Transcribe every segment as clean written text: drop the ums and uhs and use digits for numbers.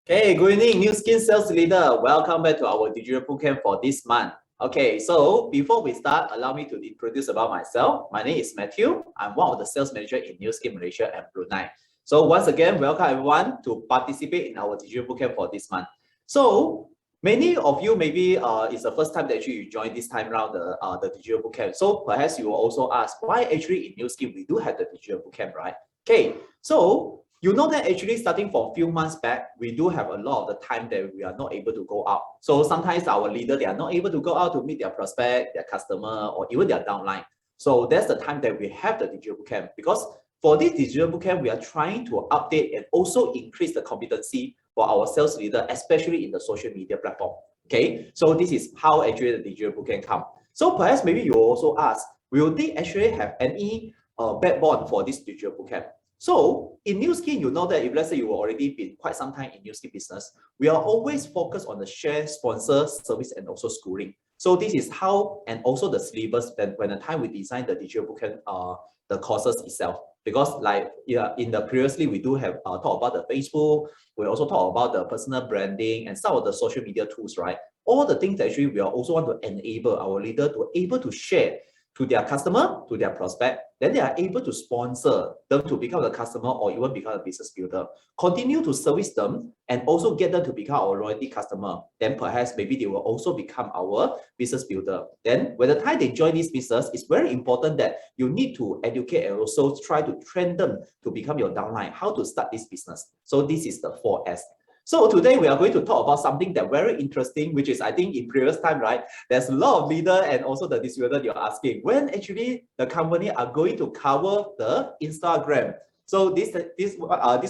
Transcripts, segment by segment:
Okay, good evening, New Skin Sales Leader. Welcome back to our Digital Bootcamp for this month. Okay, so before we start, allow me to introduce about myself. My name is Matthew. I'm one of the sales manager in New Skin Malaysia and Brunei. So once again, welcome everyone to participate in our Digital Bootcamp for this month. So many of you maybe it's the first time that actually you join this time around the Digital Bootcamp. So perhaps you will also ask why actually in New Skin we do have the Digital Bootcamp, right? Okay, so you know that actually starting from a few months back, we do have a lot of the time that we are not able to go out. So sometimes our leader, they are not able to go out to meet their prospect, their customer, or even their downline. So that's the time that we have the Digital Bootcamp, because for this Digital Bootcamp, we are trying to update and also increase the competency for our sales leader, especially in the social media platform. Okay, so this is how actually the Digital Bootcamp come. So perhaps maybe you also ask, will they actually have any backbone for this Digital Bootcamp? So in New Skin, you know that if let's say you already been quite some time in New Skin business, we are always focused on the share, sponsor, service, and also schooling. So this is how, and also the syllabus, when the time we design the Digital Bootcamp, the courses itself. Because like in the previously, we do have talk about the Facebook, we also talk about the personal branding and some of the social media tools, right? All the things that actually we are also want to enable our leader to able to share to their customer, to their prospect, then they are able to sponsor them to become a customer or even become a business builder. Continue to service them and also get them to become our loyalty customer. Then perhaps maybe they will also become our business builder. Then by the time they join this business, it's very important that you need to educate and also try to train them to become your downline, how to start this business. So this is the 4S. So today we are going to talk about something that very interesting, which is I think in previous time, right? There's a lot of leader and also the distributor you're asking when actually the company are going to cover the Instagram. So this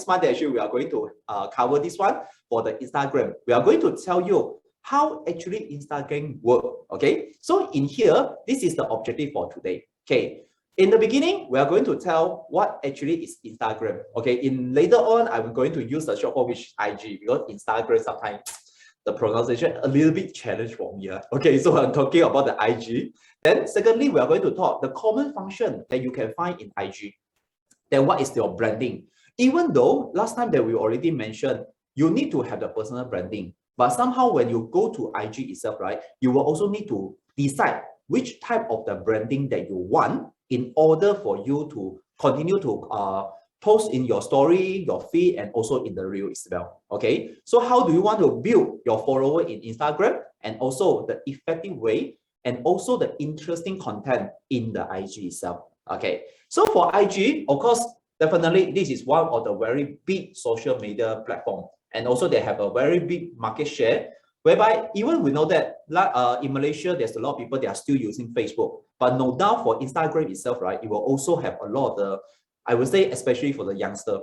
month actually we are going to cover this one for the Instagram. We are going to tell you how actually Instagram work. Okay. So in here, this is the objective for today. Okay. In the beginning, we are going to tell what actually is Instagram. Okay, in later on, I'm going to use the short form which is IG, because Instagram sometimes the pronunciation a little bit challenge for me. Okay, so I'm talking about the IG. Then secondly, we are going to talk the common function that you can find in IG. Then what is your branding? Even though last time that we already mentioned, you need to have the personal branding. But somehow when you go to IG itself, right, you will also need to decide which type of the branding that you want in order for you to continue to post in your story, your feed, and also in the reel as well. Okay, so how do you want to build your follower in Instagram, and also the effective way, and also the interesting content in the IG itself? Okay, so for IG, of course, definitely this is one of the very big social media platform, and also they have a very big market share, whereby even we know that in Malaysia, there's a lot of people that are still using Facebook, but no doubt for Instagram itself, right, it will also have a lot of the, I would say, especially for the youngster,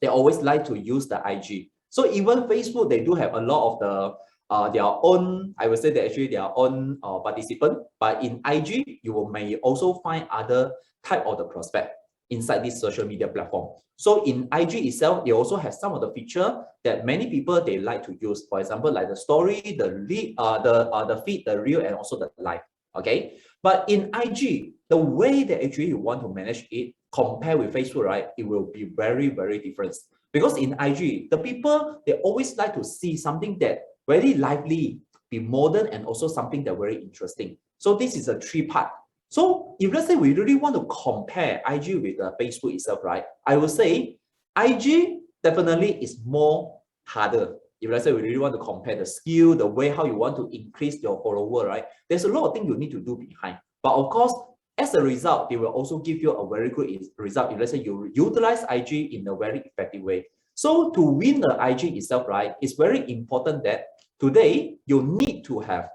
they always like to use the IG. So even Facebook, they do have a lot of the their own, I would say that actually their own participant, but in IG, you may also find other type of the prospect inside this social media platform. So in IG itself, they also have some of the feature that many people they like to use. For example, like the story, the lead, the feed, the reel, and also the live. Okay, but in IG, the way that actually you want to manage it, compare with Facebook, right, it will be very, very different. Because in IG, the people, they always like to see something that very lively, be modern, and also something that very interesting. So this is a three-part. So if let's say we really want to compare IG with Facebook itself, right, I would say IG definitely is more harder. If let's say we really want to compare the skill, the way how you want to increase your follower, right, there's a lot of things you need to do behind. But of course, as a result, they will also give you a very good result if let's say you utilize IG in a very effective way. So to win the IG itself, right, it's very important that today you need to have,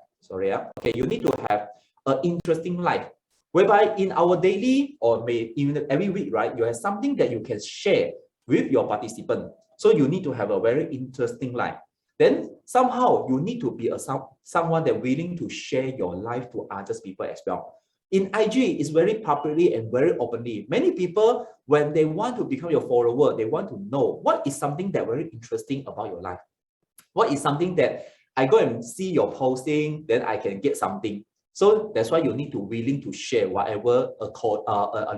you need to have an interesting life, whereby in our daily or even every week, right, you have something that you can share with your participant. So you need to have a very interesting life. Then somehow you need to be someone that willing to share your life to others people as well. In IG, it's very publicly and very openly. Many people, when they want to become your follower, they want to know what is something that very interesting about your life. What is something that I go and see your posting, then I can get something. So that's why you need to willing to share whatever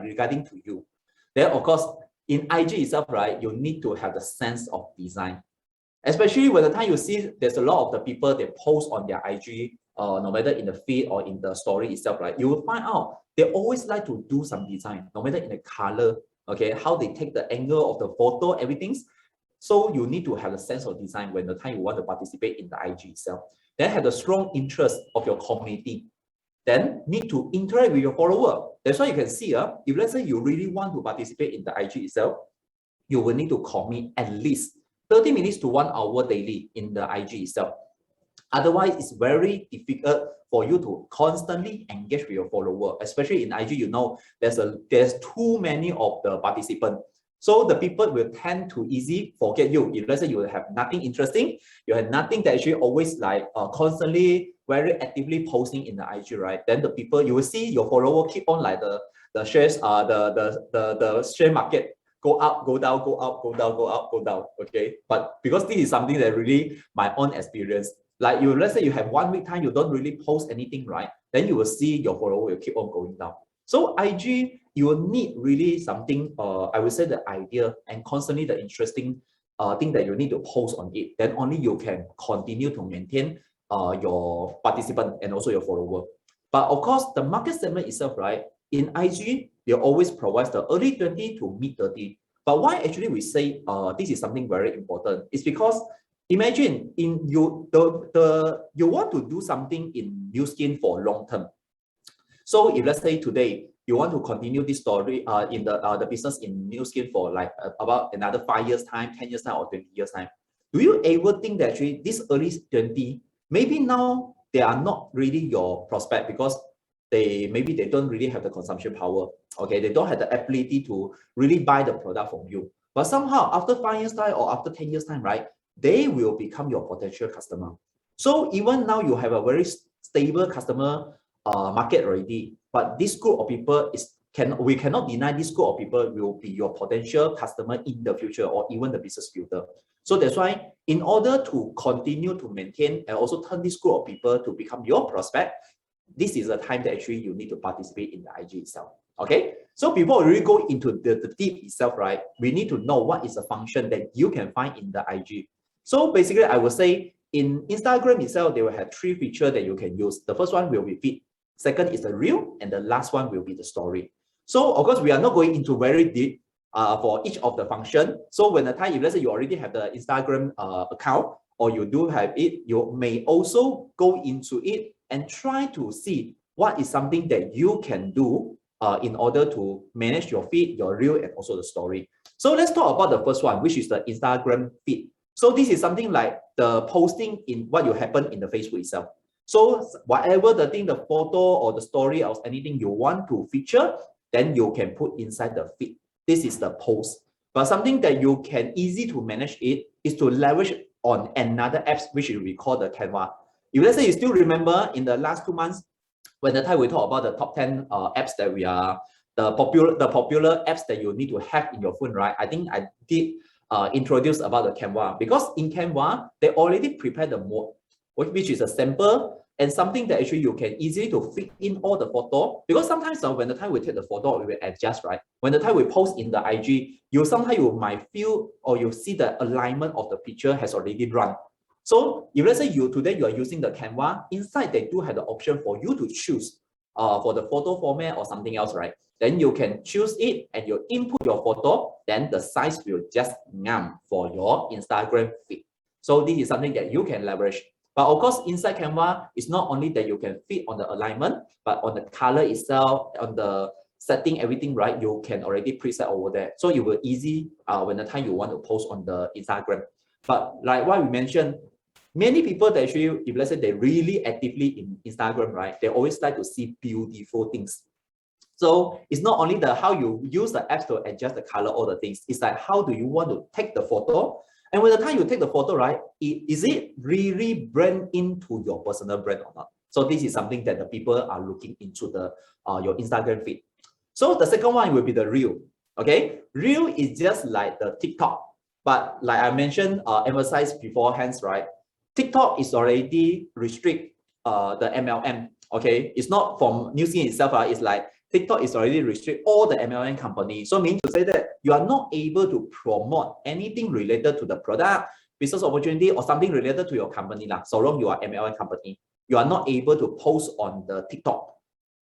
regarding to you. Then of course, in IG itself, right, you need to have the sense of design. Especially when the time you see there's a lot of the people they post on their IG, no matter in the feed or in the story itself, right? You will find out they always like to do some design, no matter in the color, okay, how they take the angle of the photo, everything. So you need to have a sense of design when the time you want to participate in the IG itself. Then have the strong interest of your community. Then need to interact with your follower. That's why you can see, if let's say you really want to participate in the IG itself, you will need to commit at least 30 minutes to 1 hour daily in the IG itself. Otherwise, it's very difficult for you to constantly engage with your follower, especially in IG. You know, there's too many of the participants. So the people will tend to easily forget you. If let's say you have nothing interesting, you have nothing that actually always like constantly very actively posting in the IG, right? Then the people, you will see your follower keep on like the shares, the share market go up, go down, go up, go down, go up, go down. Okay, but because this is something that really my own experience. Like you, let's say you have 1 week time, you don't really post anything, right? Then you will see your follower will keep on going down. So IG, you will need really something, I would say the idea and constantly the interesting thing that you need to post on it. Then only you can continue to maintain your participant and also your follower. But of course, the market segment itself, right? In IG, they always provide the early 20 to mid 30. But why actually we say this is something very important? It's because imagine you want to do something in Nu Skin for long term. So if let's say today you want to continue this story in the business in Nu Skin for like about another 5 years time, 10 years time, or 20 years time, do you ever think that actually this early 20, maybe now they are not really your prospect because maybe they don't really have the consumption power. Okay, they don't have the ability to really buy the product from you. But somehow after 5 years time or after 10 years time, right, they will become your potential customer. So even now you have a very stable customer market already, but this group of people we cannot deny this group of people will be your potential customer in the future or even the business builder. So that's why in order to continue to maintain and also turn this group of people to become your prospect, this is the time that actually you need to participate in the IG itself. Okay, so before we really go into the deep itself, right, we need to know what is the function that you can find in the IG. So basically, I would say in Instagram itself, they will have 3 features that you can use. The first one will be feed. Second is the reel, and the last one will be the story. So of course, we are not going into very deep for each of the function. So when the time, if let's say you already have the Instagram account, or you do have it, you may also go into it and try to see what is something that you can do in order to manage your feed, your reel, and also the story. So let's talk about the first one, which is the Instagram feed. So this is something like the posting in what you happen in the Facebook itself. So whatever the thing, the photo or the story or anything you want to feature, then you can put inside the feed. This is the post. But something that you can easy to manage it is to leverage on another apps, which we call the Canva. If let's say you still remember in the last 2 months, when the time we talk about the top 10 apps that we are, the popular apps that you need to have in your phone, right? I think I did introduce about the Canva, because in Canva, they already prepared the mode, which is a sample and something that actually you can easily to fit in all the photo. Because sometimes when the time we take the photo, we will adjust, right? When the time we post in the IG, sometimes you might feel or you see the alignment of the picture has already run. So if let's say today you are using the Canva, inside they do have the option for you to choose for the photo format or something else, right? Then you can choose it and you input your photo, then the size will just for your Instagram feed. So this is something that you can leverage. But of course, inside Canva, it's not only that you can fit on the alignment, but on the color itself, on the setting, everything, right? You can already preset over there. So it will easy when the time you want to post on the Instagram. But like what we mentioned, many people that actually, if let's say they really actively in Instagram, right? They always like to see beautiful things. So it's not only how you use the apps to adjust the color, all the things. It's like how do you want to take the photo? And when the time you take the photo, right, is it really brand into your personal brand or not? So this is something that the people are looking into your Instagram feed. So the second one will be the reel. Okay, reel is just like the TikTok, but like I mentioned, emphasized beforehand, right? TikTok is already restrict the MLM. Okay, it's not from Nu Skin itself. It's like TikTok is already restrict all the MLM companies. So meaning to say that you are not able to promote anything related to the product, business opportunity or something related to your company, so long you are MLM company, you are not able to post on the TikTok.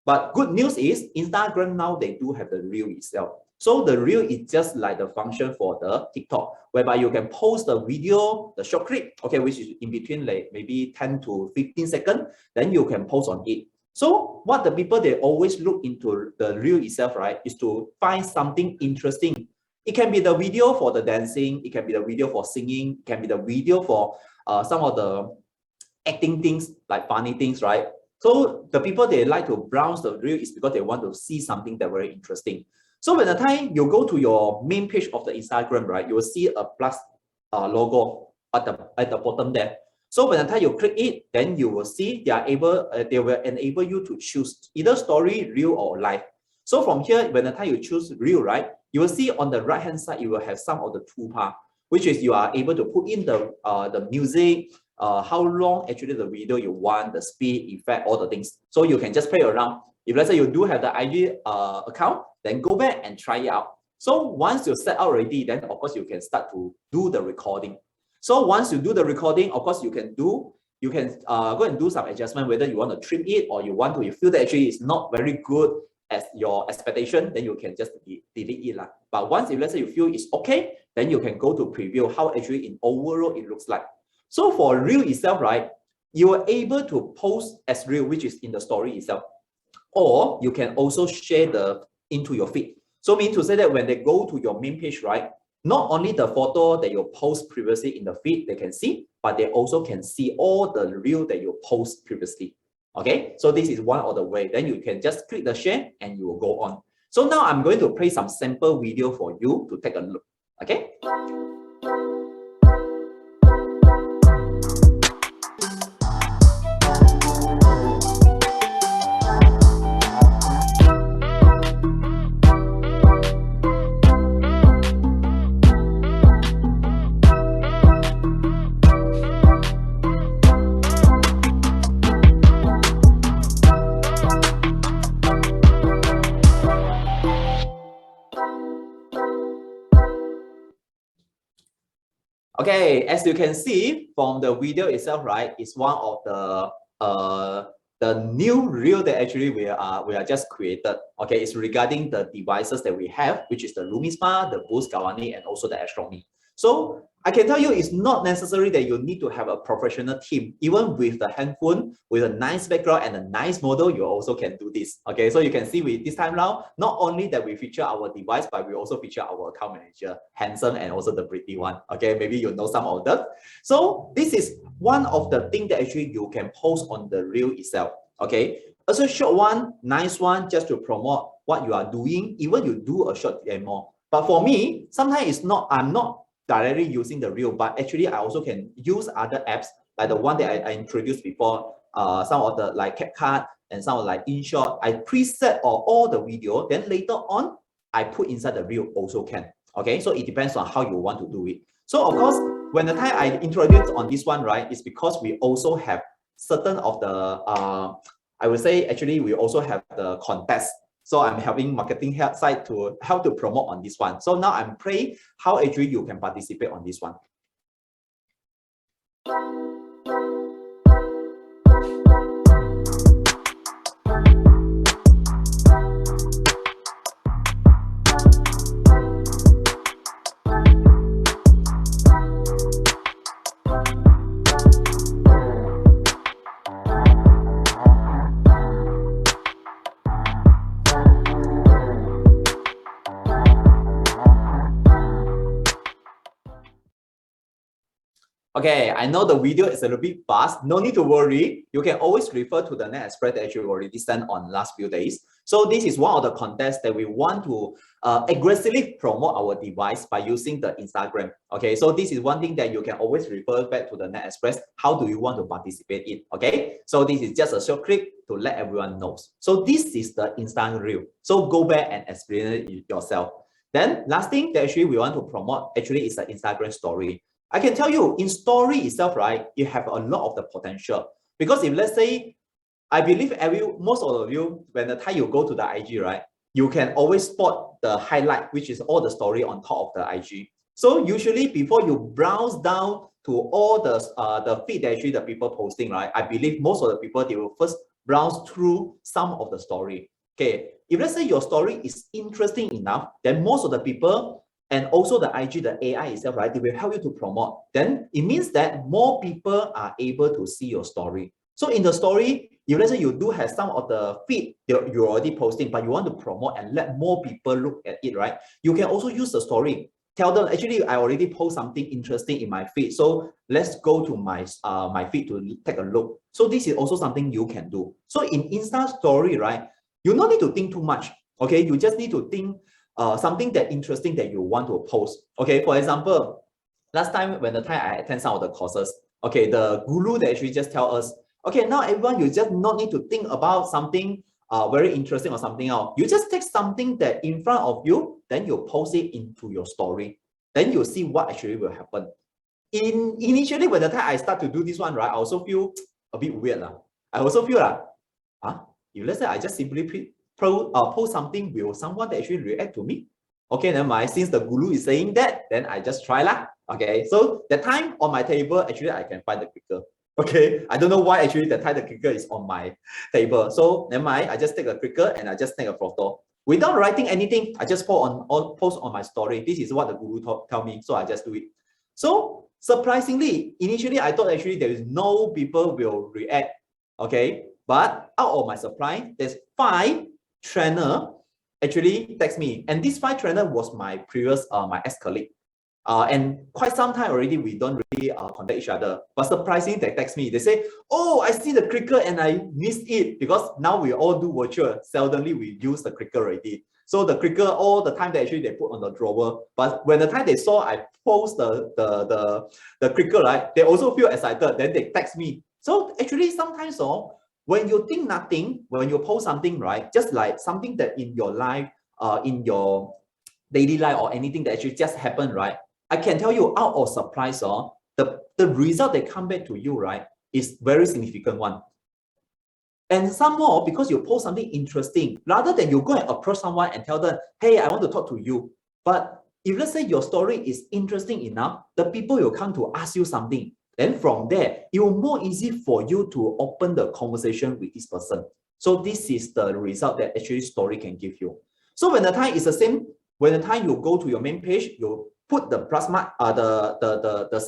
But good news is Instagram now, they do have the reel itself. So the reel is just like the function for the TikTok, whereby you can post the video, the short clip, okay, which is in between like maybe 10 to 15 seconds, then you can post on it. So what the people, they always look into the reel itself, right, is to find something interesting. It can be the video for the dancing, it can be the video for singing, it can be the video for some of the acting things, like funny things, right? So the people, they like to browse the reel is because they want to see something that very interesting. So when the time you go to your main page of the Instagram, right, you will see a plus logo at the bottom there. So when the time you click it, then you will see they will enable you to choose either story, reel, or live. So from here, when the time you choose reel, right, you will see on the right hand side, you will have some of the toolbar, which is you are able to put in the music, how long actually the video you want, the speed, effect, all the things. So you can just play around. If let's say you do have the IG account, then go back and try it out. So once you set out already, then of course you can start to do the recording. So once you do the recording, of course you can go and do some adjustment, whether you want to trim it or you feel that actually it's not very good as your expectation, then you can just delete it. But once, if let's say you feel it's okay, then you can go to preview how actually in overall it looks like. So for reel itself, right, you are able to post as reel, which is in the story itself, or you can also share into your feed. So mean to say that when they go to your main page, right, not only the photo that you post previously in the feed they can see, but they also can see all the reel that you post previously. Okay, so this is one of the way. Then you can just click the share and you will go on. So now I'm going to play some sample video for you to take a look. Okay. Okay, as you can see from the video itself, right, it's one of the new reel that actually we are just created. Okay, it's regarding the devices that we have, which is the Lumisma, the Boost Galvani, and also the Astronomy. So I can tell you, it's not necessary that you need to have a professional team. Even with the handphone, with a nice background and a nice model, you also can do this. Okay, so you can see with this time now, not only that we feature our device, but we also feature our account manager, handsome and also the pretty one. Okay, maybe you know some of them. So this is one of the things that actually you can post on the reel itself. Okay, also short one, nice one, just to promote what you are doing. Even you do a short demo. But for me, sometimes I'm not directly using the reel, but actually I also can use other apps like the one that I introduced before, some of the like CapCut and some of like InShot. I preset all the video, then later on I put inside the reel also can. Okay, so it depends on how you want to do it. So of course, when the time I introduced on this one, right, it's because we also have certain of the I would say actually we also have the contest. So I'm helping marketing side to help to promote on this one. So now I'm playing how actually you can participate on this one. Okay, I know the video is a little bit fast. No need to worry. You can always refer to the net express that you already sent on last few days. So this is one of the contests that we want to aggressively promote our device by using the Instagram. Okay, so this is one thing that you can always refer back to the net express. How do you want to participate in? Okay, so this is just a short clip to let everyone know. So this is the Instagram reel. So go back and experience it yourself. Then last thing that actually we want to promote actually is the Instagram story. I can tell you in story itself, right, you have a lot of the potential. Because if let's say, I believe most of you, when the time you go to the IG, right, you can always spot the highlight, which is all the story on top of the IG. So usually before you browse down to all the feed that actually the people posting, right? I believe most of the people, they will first browse through some of the story. Okay, if let's say your story is interesting enough, then most of the people and also the IG, the AI itself, right, they will help you to promote. Then it means that more people are able to see your story. So in the story, if let's say you do have some of the feed you're already posting, but you want to promote and let more people look at it, right? You can also use the story. Tell them, actually, I already post something interesting in my feed. So let's go to my my feed to take a look. So this is also something you can do. So in Insta story, right, you don't need to think too much. Okay, you just need to think something that interesting that you want to post. Okay, for example, last time when the time I attend some of the courses, okay, the guru that actually just tell us, okay, now everyone, you just not need to think about something very interesting or something else. You just take something that in front of you, then you post it into your story. Then you see what actually will happen. Initially, when the time I start to do this one, right, I also feel a bit weird. I also feel like, if let's say I just simply post something, will someone that actually react to me? Okay, never mind. Since the guru is saying that, then I just try lah. Okay, so the time on my table, actually I can find the clicker. Okay, I don't know why actually the time the clicker is on my table. So never mind, I just take a clicker and I just take a photo. Without writing anything, I just post on my story. This is what the guru tell me, so I just do it. So surprisingly, initially I thought actually there is no people will react. Okay, but out of my supply, there's 5 trainer actually text me, and this 5 trainer was my previous my ex-colleague. And quite some time already, we don't really contact each other. But surprisingly, they text me. They say, oh, I see the clicker and I missed it, because now we all do virtual. Seldomly we use the clicker already. So the clicker, all the time they actually they put on the drawer. But when the time they saw I post the clicker, right, they also feel excited. Then they text me. So actually sometimes when you think nothing, when you post something, right, just like something that in your life, in your daily life or anything that actually just happened, right, I can tell you out of surprise, the result that come back to you, right, is very significant one. And some more, because you post something interesting, rather than you go and approach someone and tell them, hey, I want to talk to you. But if let's say your story is interesting enough, the people will come to ask you something. Then from there, it will more easy for you to open the conversation with this person. So this is the result that actually story can give you. So when the time is the same, when the time you go to your main page, you put the plus mark, the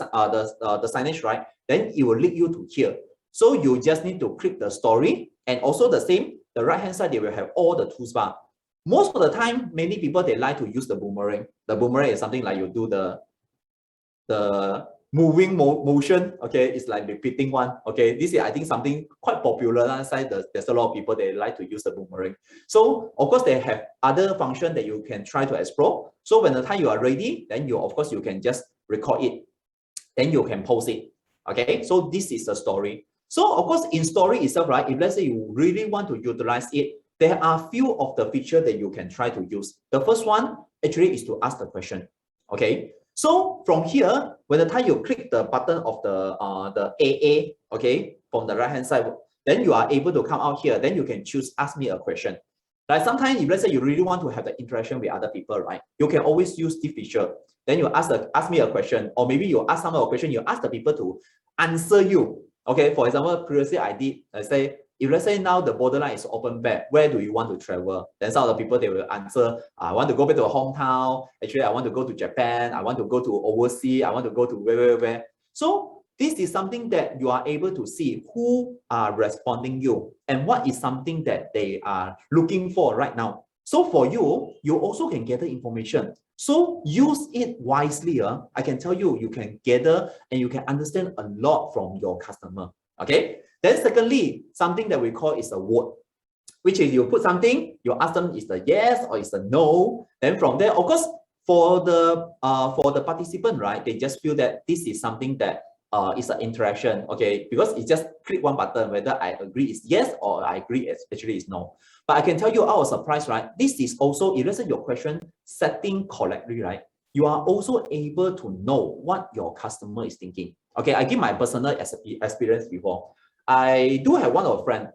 signage, right? Then it will lead you to here. So you just need to click the story, and also the same, the right hand side, they will have all the toolbar. Most of the time, many people, they like to use the boomerang. The boomerang is something like you do the moving motion, okay, it's like repeating one, okay. This is, I think, something quite popular outside. There's a lot of people, they like to use the boomerang. So of course they have other function that you can try to explore. So when the time you are ready, then you, of course, you can just record it, then you can post it. Okay, so this is the story. So of course in story itself, right, if let's say you really want to utilize it, there are few of the feature that you can try to use. The first one actually is to ask the question. Okay, so from here, when the time you click the button of the AA, okay, from the right hand side, then you are able to come out here. Then you can choose ask me a question. Like sometimes if let's say you really want to have the interaction with other people, right, you can always use this feature. Then you ask me a question, or maybe you ask someone a question, you ask the people to answer you. Okay, for example, previously I did, I say, if let's say now the borderline is open back, where do you want to travel? Then some of the people, they will answer, I want to go back to a hometown. Actually, I want to go to Japan. I want to go to overseas. I want to go to where. So this is something that you are able to see who are responding you and what is something that they are looking for right now. So for you, you also can gather information. So use it wisely. I can tell you, you can gather and you can understand a lot from your customer. Okay. Then secondly, something that we call is a vote, which is you put something, you ask them is the yes or is the no. Then from there, of course, for the participant, right, they just feel that this is something that is an interaction, okay, because it's just click one button whether I agree is yes or I agree is actually is no. But I can tell you out of surprise, right, this is also, if let's say your question setting correctly, right, you are also able to know what your customer is thinking. Okay, I give my personal experience before. I do have one of a friend.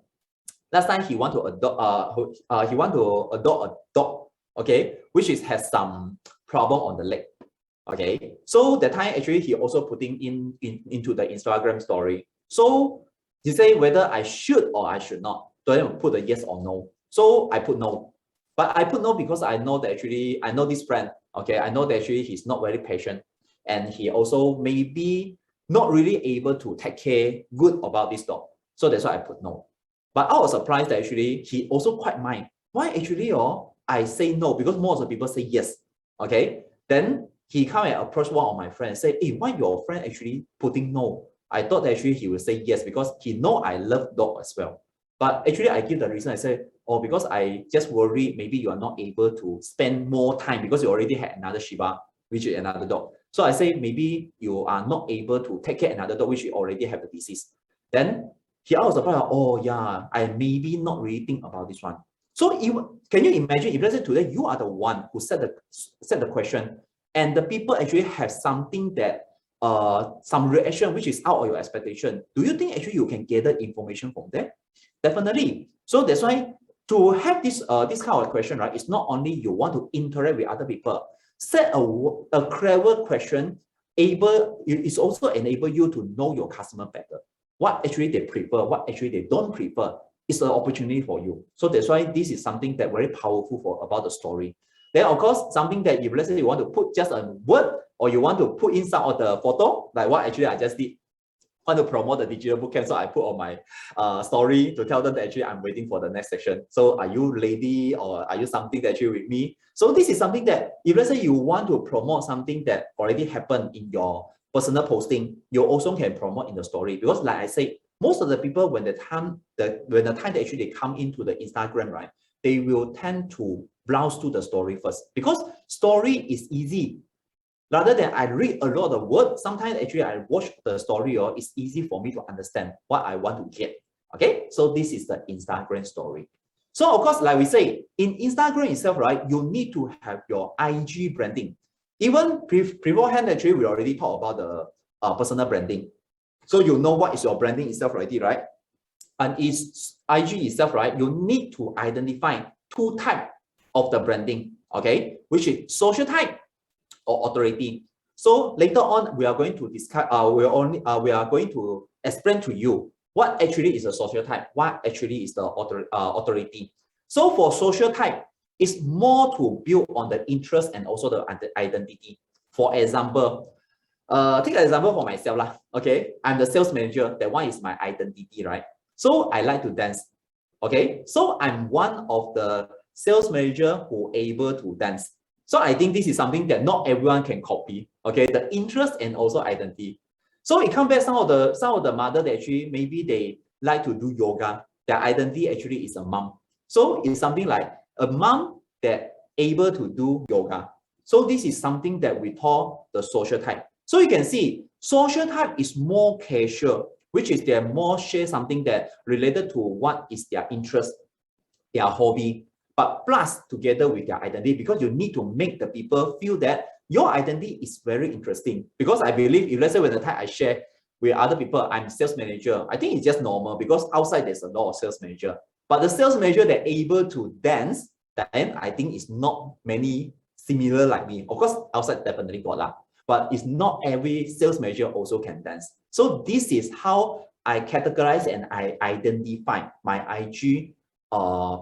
Last time he want to adopt a dog, okay, which is has some problem on the leg. Okay, so that time actually he also putting into the Instagram story. So he say whether I should or I should not. Do I put a yes or no? So I put no. But I put no because I know that actually I know this friend. Okay, I know that actually he's not very patient, and he also maybe not really able to take care good about this dog. So that's why I put no. But I was surprised that actually he also quite mind. Why actually I say no? Because most of the people say yes. Okay, then he come and approach one of my friends and say, hey, why your friend actually putting no? I thought that actually he would say yes because he know I love dog as well. But actually I give the reason. I say, oh, because I just worry maybe you are not able to spend more time because you already had another Shiba, which is another dog. So I say maybe you are not able to take care another dog which you already have the disease. Then he asked about, oh yeah, I maybe not really think about this one. So can you imagine if let's say today you are the one who set the question, and the people actually have something that some reaction which is out of your expectation, do you think actually you can gather information from there? Definitely. So that's why to have this this kind of question, right, it's not only you want to interact with other people, set a clever question, it's also enable you to know your customer better. What actually they prefer, what actually they don't prefer, is an opportunity for you. So that's why this is something that very powerful about the story. Then of course, something that if let's say you want to put just a word or you want to put in some of the photo, like what actually I just did, want to promote the digital bootcamp, so I put on my story to tell them that actually I'm waiting for the next section. So are you lady or are you something that actually with me? So this is something that if let's say you want to promote something that already happened in your personal posting, you also can promote in the story. Because like I said, most of the people when the time that actually they come into the Instagram, right, they will tend to browse to the story first because story is easy. Rather than I read a lot of words, sometimes actually I watch the story or it's easy for me to understand what I want to get. Okay, so this is the Instagram story. So of course, like we say, in Instagram itself, right, you need to have your IG branding. Even beforehand, actually, we already talked about the personal branding. So you know what is your branding itself already, right? And its IG itself, right, you need to identify two types of the branding, okay, which is social type or authority. So later on, we are going to discuss. We are going to explain to you what actually is a social type, what actually is the authority. So for social type, it's more to build on the interest and also the identity. For example, take an example for myself lah. Okay, I'm the sales manager. That one is my identity, right? So I like to dance. Okay, so I'm one of the sales manager who able to dance. So I think this is something that not everyone can copy. Okay, the interest and also identity. So it comes back some of the mother that actually maybe they like to do yoga. Their identity actually is a mom. So it's something like a mom that able to do yoga. So this is something that we call the social type. So you can see social type is more casual, which is they're more share something that related to what is their interest, their hobby, but plus together with their identity, because you need to make the people feel that your identity is very interesting. Because I believe if let's say when the time I share with other people, I'm sales manager, I think it's just normal because outside there's a lot of sales manager. But the sales manager that able to dance, then I think it's not many similar like me. Of course, outside definitely got lah. But it's not every sales manager also can dance. So this is how I categorize and I identify my IG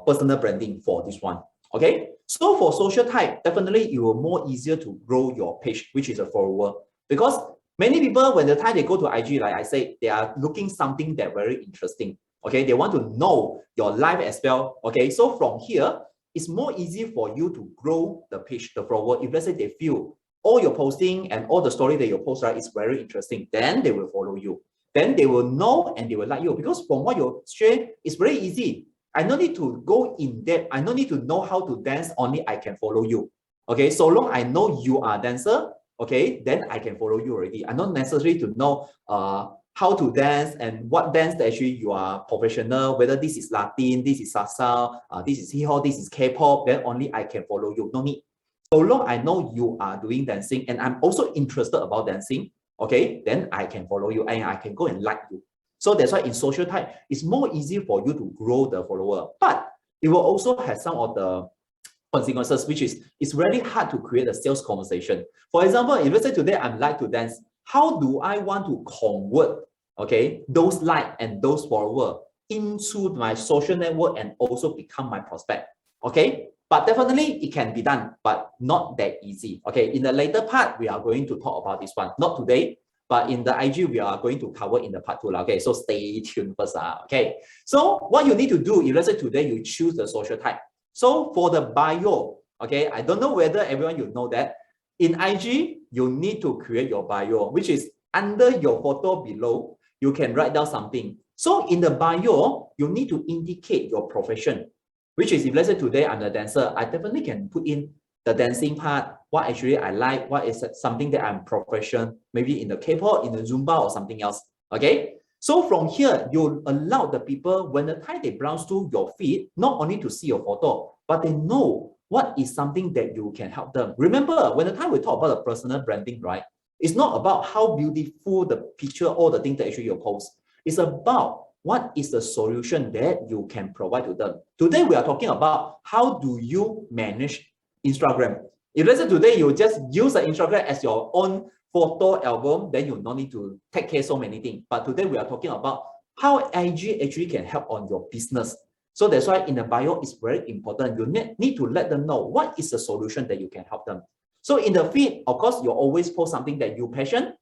personal branding for this one. Okay, so for social type, definitely it will more easier to grow your page, which is a follower, because many people when the time they go to IG, like I say, they are looking something that very interesting. Okay, they want to know your life as well. Okay, so from here, it's more easy for you to grow the page, the follower. If let's say they feel all your posting and all the story that you post, right, is very interesting, then they will follow you. Then they will know and they will like you, because from what you share, it's very easy. I don't need to go in depth. I don't need to know how to dance. Only I can follow you. Okay, so long I know you are a dancer, okay, then I can follow you already. I don't necessarily to know how to dance and what dance that actually you are professional, whether this is Latin, this is salsa, this is hip hop, this is K-pop, then only I can follow you. No need. So long I know you are doing dancing and I'm also interested about dancing, okay, then I can follow you and I can go and like you. So that's why in social type, it's more easy for you to grow the follower. But it will also have some of the consequences, which is it's really hard to create a sales conversation. For example, if let's say today I like to dance, how do I want to convert, okay, those like and those followers into my social network and also become my prospect? Okay, but definitely it can be done, but not that easy. Okay, in the later part, we are going to talk about this one. Not today, but in the IG, we are going to cover in the part 2. Okay, so stay tuned first. Okay, so what you need to do, if let's say today you choose the social type. So for the bio, okay, I don't know whether everyone you know that. In IG, you need to create your bio, which is under your photo below, you can write down something. So in the bio, you need to indicate your profession, which is if let's say today I'm a dancer, I definitely can put in the dancing part, what actually I like, what is something that I'm professional, maybe in the K-pop, in the Zumba or something else, okay? So from here, you allow the people, when the time they browse through your feed, not only to see your photo, but they know what is something that you can help them. Remember, when the time we talk about the personal branding, right? It's not about how beautiful the picture or the thing that actually you post. It's about what is the solution that you can provide to them. Today, we are talking about how do you manage Instagram. If let's say today you just use the Instagram as your own photo album, then you don't need to take care so many things. But today we are talking about how IG actually can help on your business. So that's why in the bio, it's very important. You need to let them know what is the solution that you can help them. So in the feed, of course, you always post something that you passion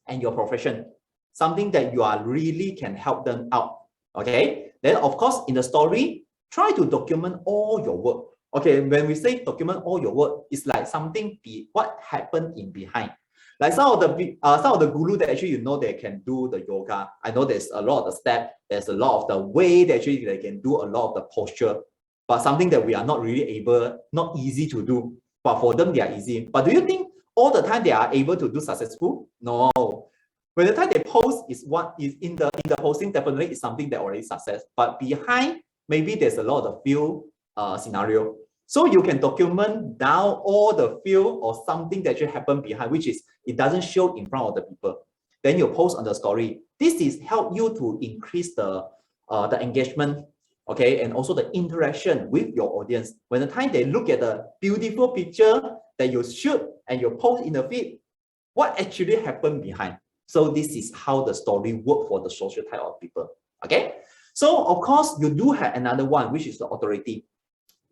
and your profession, something that you are really can help them out. Okay. Then of course, in the story, try to document all your work. Okay, when we say document all your work, it's like something what happened in behind. Like some of the guru that actually they can do the yoga. I know there's a lot of the step, there's a lot of the way that actually they can do a lot of the posture, but something that we are not really able, not easy to do. But for them, they are easy. But do you think all the time they are able to do successful? No. When the time they post is what is in the posting, definitely is something that already success. But behind, maybe there's a lot of few scenario. So you can document down all the field or something that should happen behind, which is it doesn't show in front of the people. Then you post on the story. This is help you to increase the engagement, okay, and also the interaction with your audience. When the time they look at the beautiful picture that you shoot and you post in the feed, what actually happened behind? So this is how the story work for the social type of people. Okay. So of course you do have another one, which is the authority.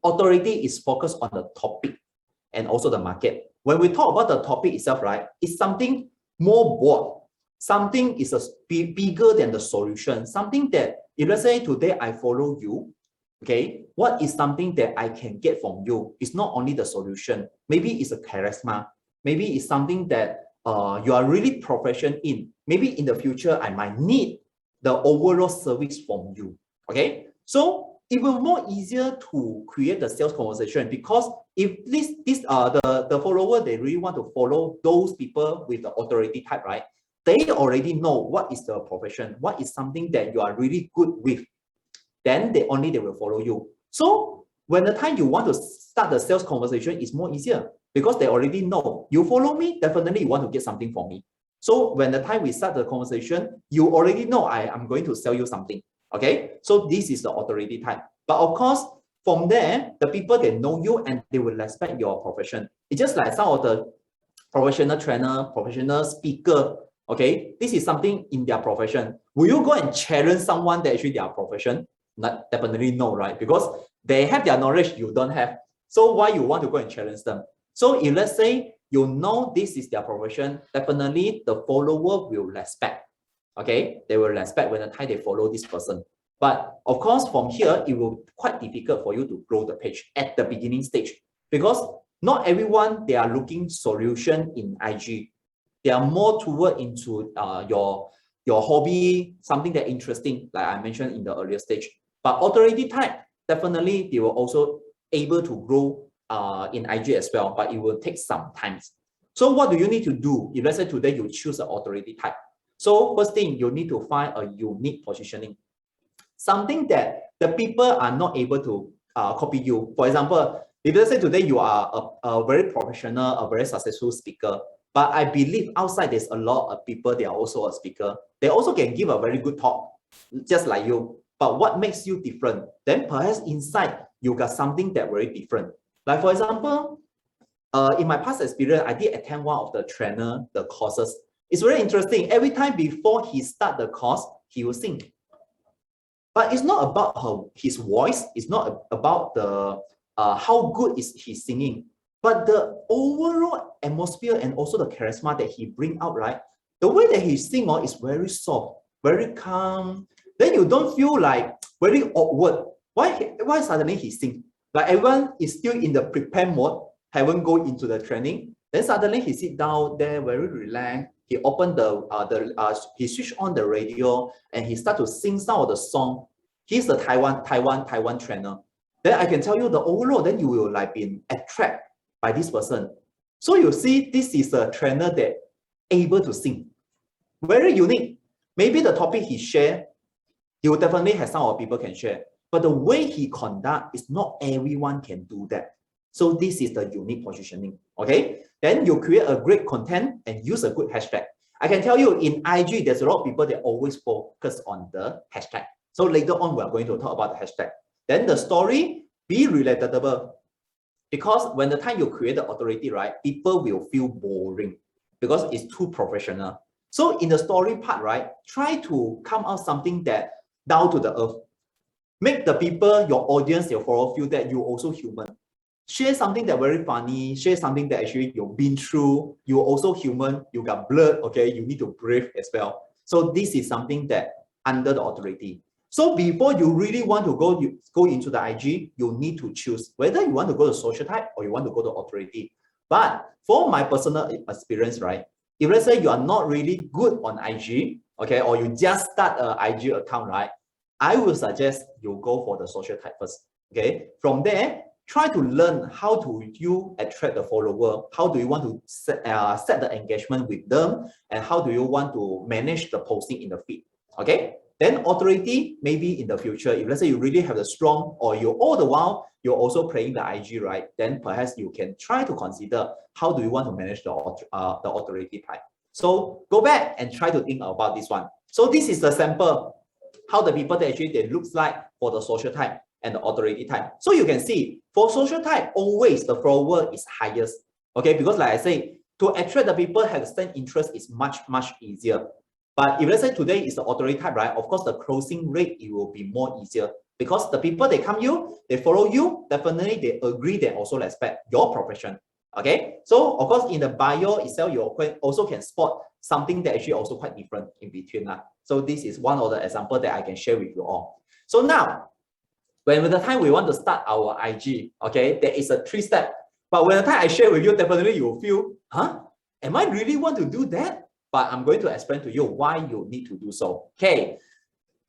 Authority is focused on the topic and also the market. When we talk about the topic itself, right, it's something more broad. Something is bigger than the solution. Something that, if let's say today I follow you, okay, what is something that I can get from you? It's not only the solution. Maybe it's a charisma. Maybe it's something that you are really professional in. Maybe in the future, I might need the overall service from you. Okay, so it will more easier to create the sales conversation, because if the follower, they really want to follow those people with the authority type, right? They already know what is the profession, what is something that you are really good with. Then they will follow you. So when the time you want to start the sales conversation, is more easier because they already know you follow me, definitely you want to get something from me. So when the time we start the conversation, you already know I am going to sell you something. Okay, so this is the authority type. But of course, from there, the people, they know you and they will respect your profession. It's just like some of the professional trainer, professional speaker. Okay, this is something in their profession. Will you go and challenge someone that actually their profession? Not, definitely no, right? Because they have their knowledge, you don't have. So why you want to go and challenge them? So if let's say you know this is their profession, definitely the follower will respect. Okay, they will respect when the time they follow this person. But of course, from here, it will be quite difficult for you to grow the page at the beginning stage, because not everyone, they are looking solution in IG. They are more toward into your hobby, something that interesting, like I mentioned in the earlier stage. But authority type, definitely they will also able to grow in IG as well, but it will take some time. So what do you need to do? If let's say today you choose an authority type. So first thing, you need to find a unique positioning. Something that the people are not able to copy you. For example, if let's say today you are a very professional, a very successful speaker, but I believe outside there's a lot of people, they are also a speaker. They also can give a very good talk, just like you. But what makes you different? Then perhaps inside you got something that very different. Like for example, in my past experience, I did attend one of the courses. It's very interesting. Every time before he start the course, he will sing. But it's not about his voice. It's not about the how good is he singing, but the overall atmosphere and also the charisma that he bring out, right? The way that he sing is very soft, very calm. Then you don't feel like very awkward. Why suddenly he sing? Like everyone is still in the prepare mode, haven't go into the training. Then suddenly he sit down there very relaxed. He opened he switched on the radio and he start to sing some of the song. He's the Taiwan trainer. Then I can tell you the overall, then you will like be attracted by this person. So you see, this is a trainer that able to sing. Very unique. Maybe the topic he share, he will definitely have some of people can share. But the way he conduct is not everyone can do that. So this is the unique positioning. Okay. Then you create a great content and use a good hashtag. I can tell you in IG, there's a lot of people that always focus on the hashtag. So later on, we are going to talk about the hashtag. Then the story, be relatable. Because when the time you create the authority, right, people will feel boring because it's too professional. So in the story part, right, try to come out something that down to the earth. Make the people, your audience, your follower feel that you're also human. Share something that very funny, share something that actually you've been through, you're also human, you got blood, okay, you need to breathe as well. So this is something that under the authority. So before you really want to go into the IG, you need to choose whether you want to go to social type or you want to go to authority. But for my personal experience, right, if let's say you are not really good on IG, okay, or you just start an IG account, right, I will suggest you go for the social type first, okay? From there, try to learn how do you attract the follower, how do you want to set the engagement with them, and how do you want to manage the posting in the feed, okay? Then authority, maybe in the future, if let's say you really have the strong, or you all the while, you're also playing the IG, right? Then perhaps you can try to consider how do you want to manage the authority type. So go back and try to think about this one. So this is the sample, how the people that actually they looks like for the social type and the authority type. So you can see for social type, always the follower is highest. Okay, because like I say, to attract the people have the same interest is much easier. But if let's say today is the authority type, right? Of course, the closing rate it will be more easier because the people they come you, they follow you, definitely they agree, they also respect your profession. Okay, so of course in the bio itself, you also can spot something that actually also quite different in between. So this is one of the examples that I can share with you all. So now, when the time we want to start our IG, okay, there is a 3-step. But when the time I share with you, definitely you will feel, huh? Am I really want to do that? But I'm going to explain to you why you need to do so. Okay,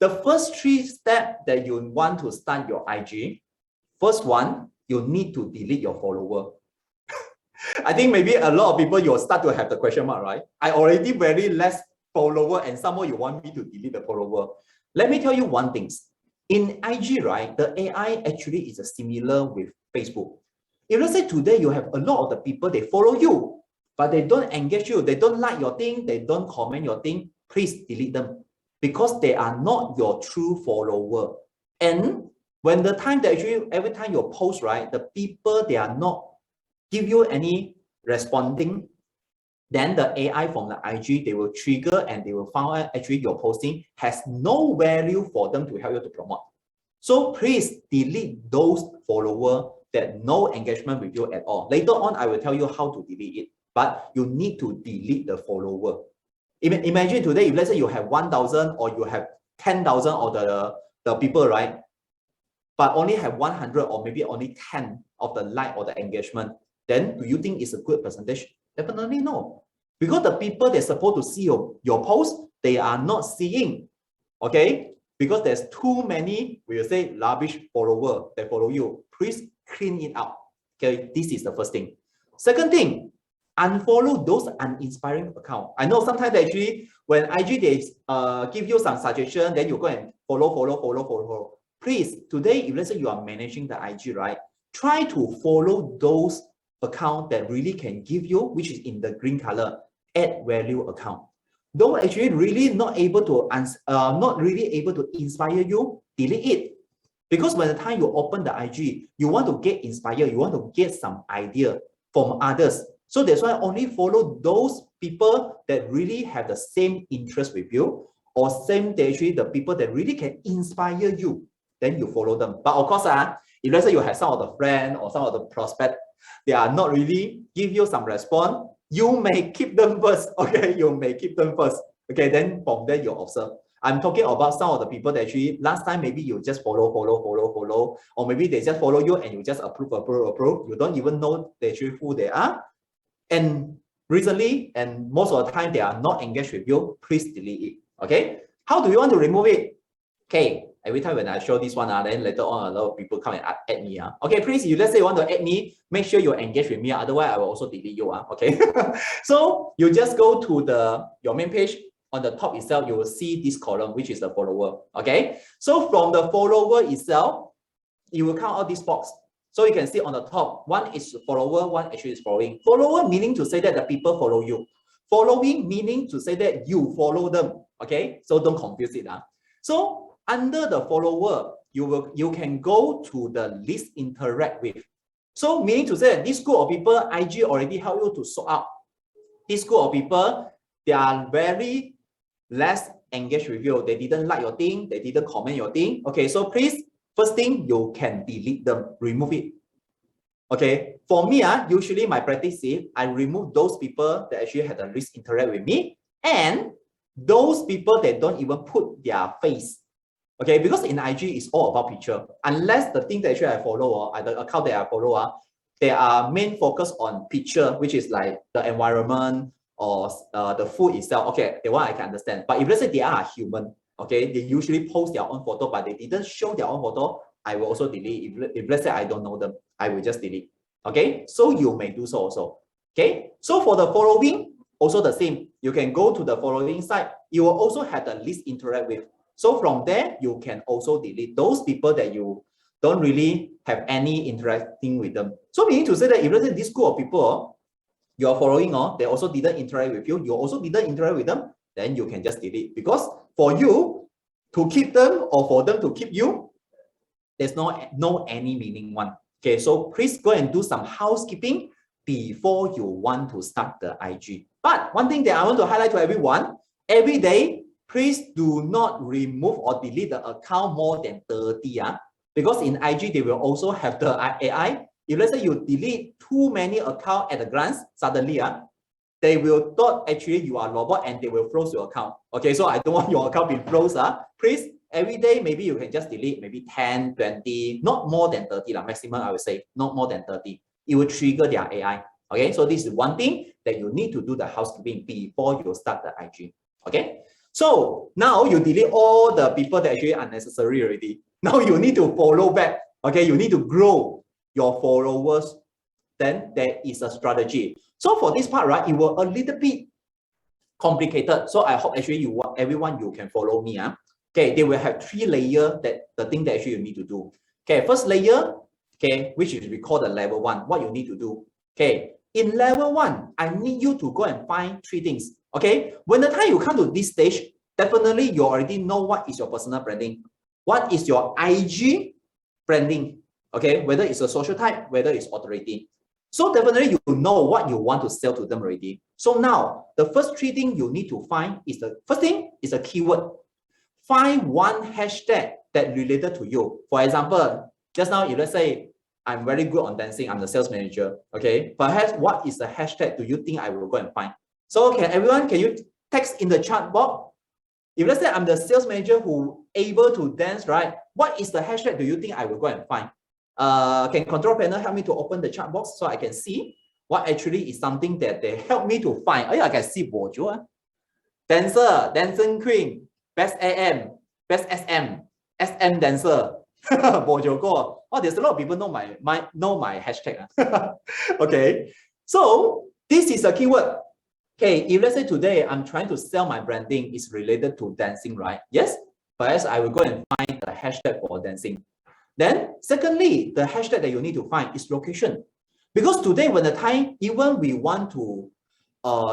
the first 3 steps that you want to start your IG, first one, you need to delete your follower. I think maybe a lot of people, you'll start to have the question mark, right? I already very less follower and somehow you want me to delete the follower. Let me tell you one thing. In IG, right, the AI actually is similar with Facebook. If let's say today you have a lot of the people, they follow you, but they don't engage you, they don't like your thing, they don't comment your thing, please delete them because they are not your true follower. And when the time that actually, every time you post, right, the people, they are not give you any responding, then the AI from the IG, they will trigger and they will find out actually your posting has no value for them to help you to promote. So please delete those followers that no engagement with you at all. Later on, I will tell you how to delete it, but you need to delete the follower. Imagine today, if let's say you have 1,000 or you have 10,000 of the people, right? But only have 100 or maybe only 10 of the like or the engagement, then do you think it's a good percentage? Definitely no. Because the people they're supposed to see your post, they are not seeing. Okay? Because there's too many, we will say, rubbish follower that follow you. Please clean it up. Okay, this is the first thing. Second thing, unfollow those uninspiring accounts. I know sometimes actually when IG they give you some suggestion, then you go and follow. Please, today, if let's say you are managing the IG, right, try to follow those accounts that really can give you, which is in the green color, add value account. Those actually really not really able to inspire you, delete it. Because when the time you open the IG, you want to get inspired, you want to get some idea from others. So that's why only follow those people that really have the same interest with you, or same actually the people that really can inspire you. Then you follow them. But of course, if let's say you have some of the friend or some of the prospect, they are not really give you some response, you may keep them first. Okay, you may keep them first. Okay, then from there you observe. I'm talking about some of the people that actually last time maybe you just follow, or maybe they just follow you and you just approve. You don't even know actually who they are. And recently, and most of the time they are not engaged with you, please delete it. Okay, how do you want to remove it? Okay, every time when I show this one, then later on a lot of people come and add me. Okay, please, you let's say you want to add me, make sure you engage with me. Otherwise, I will also delete you. Okay, so you just go to your main page. On the top itself, you will see this column, which is the follower. Okay, so from the follower itself, you will count all these boxes. So you can see on the top, one is follower, one actually is following. Follower meaning to say that the people follow you. Following meaning to say that you follow them. Okay, so don't confuse it. So under the follower, you can go to the list interact with. So meaning to say that this group of people, IG already help you to sort out. This group of people, they are very less engaged with you. They didn't like your thing, they didn't comment your thing. Okay, so please, first thing, you can delete them, remove it. Okay, for me, usually my practice is I remove those people that actually had the least interact with me, and those people that don't even put their face. Okay, because in IG it's all about picture. Unless the thing that actually I follow, or the account that I follow, they are main focus on picture, which is like the environment or the food itself. Okay, the one I can understand. But if let's say they are human, okay, they usually post their own photo, but they didn't show their own photo, I will also delete. If let's say I don't know them, I will just delete. Okay, so you may do so also. Okay, so for the following, also the same. You can go to the following site. You will also have the list interact with. So from there, you can also delete those people that you don't really have any interacting with them. So meaning to say that if let's say this group of people you are following, they also didn't interact with you, you also didn't interact with them, then you can just delete. Because for you to keep them or for them to keep you, there's no any meaning one. Okay, so please go and do some housekeeping before you want to start the IG. But one thing that I want to highlight to everyone, every day, please do not remove or delete the account more than 30. Because in IG, they will also have the AI. If let's say you delete too many accounts at a glance, suddenly, they will thought actually you are robot and they will froze your account. Okay, so I don't want your account being froze. Please, every day, maybe you can just delete maybe 10, 20, not more than 30. Maximum, I would say, not more than 30. It will trigger their AI. Okay, so this is one thing that you need to do the housekeeping before you start the IG. Okay, so now you delete all the people that actually unnecessary already. Now you need to follow back. Okay, you need to grow your followers. Then there is a strategy. So for this part, right, it will a little bit complicated. So I hope actually everyone you can follow me. Okay, they will have 3 layers that the thing that actually you need to do. Okay, first layer, okay, which is we call the level 1. What you need to do. Okay, in level 1, I need you to go and find 3 things. Okay, when the time you come to this stage, definitely you already know what is your personal branding. What is your IG branding? Okay, whether it's a social type, whether it's authority. So definitely you know what you want to sell to them already. So now the first 3 things you need to find is the first thing is a keyword. Find one hashtag that related to you. For example, just now if let's say I'm very good on dancing, I'm the sales manager. Okay, perhaps what is the hashtag do you think I will go and find? So can you text in the chat box? If let's say I'm the sales manager who able to dance, right? What is the hashtag do you think I will go and find? Can control panel help me to open the chat box so I can see what actually is something that they help me to find? Oh yeah, I can see Bojo, dancer, dancing queen, best AM, best SM, SM dancer, Bojo go. Oh, there's a lot of people know my hashtag. Okay, so this is a keyword. Okay, if let's say today I'm trying to sell my branding is related to dancing, right? Yes, perhaps I will go and find the hashtag for dancing. Then secondly, the hashtag that you need to find is location. Because today when the time, even we want to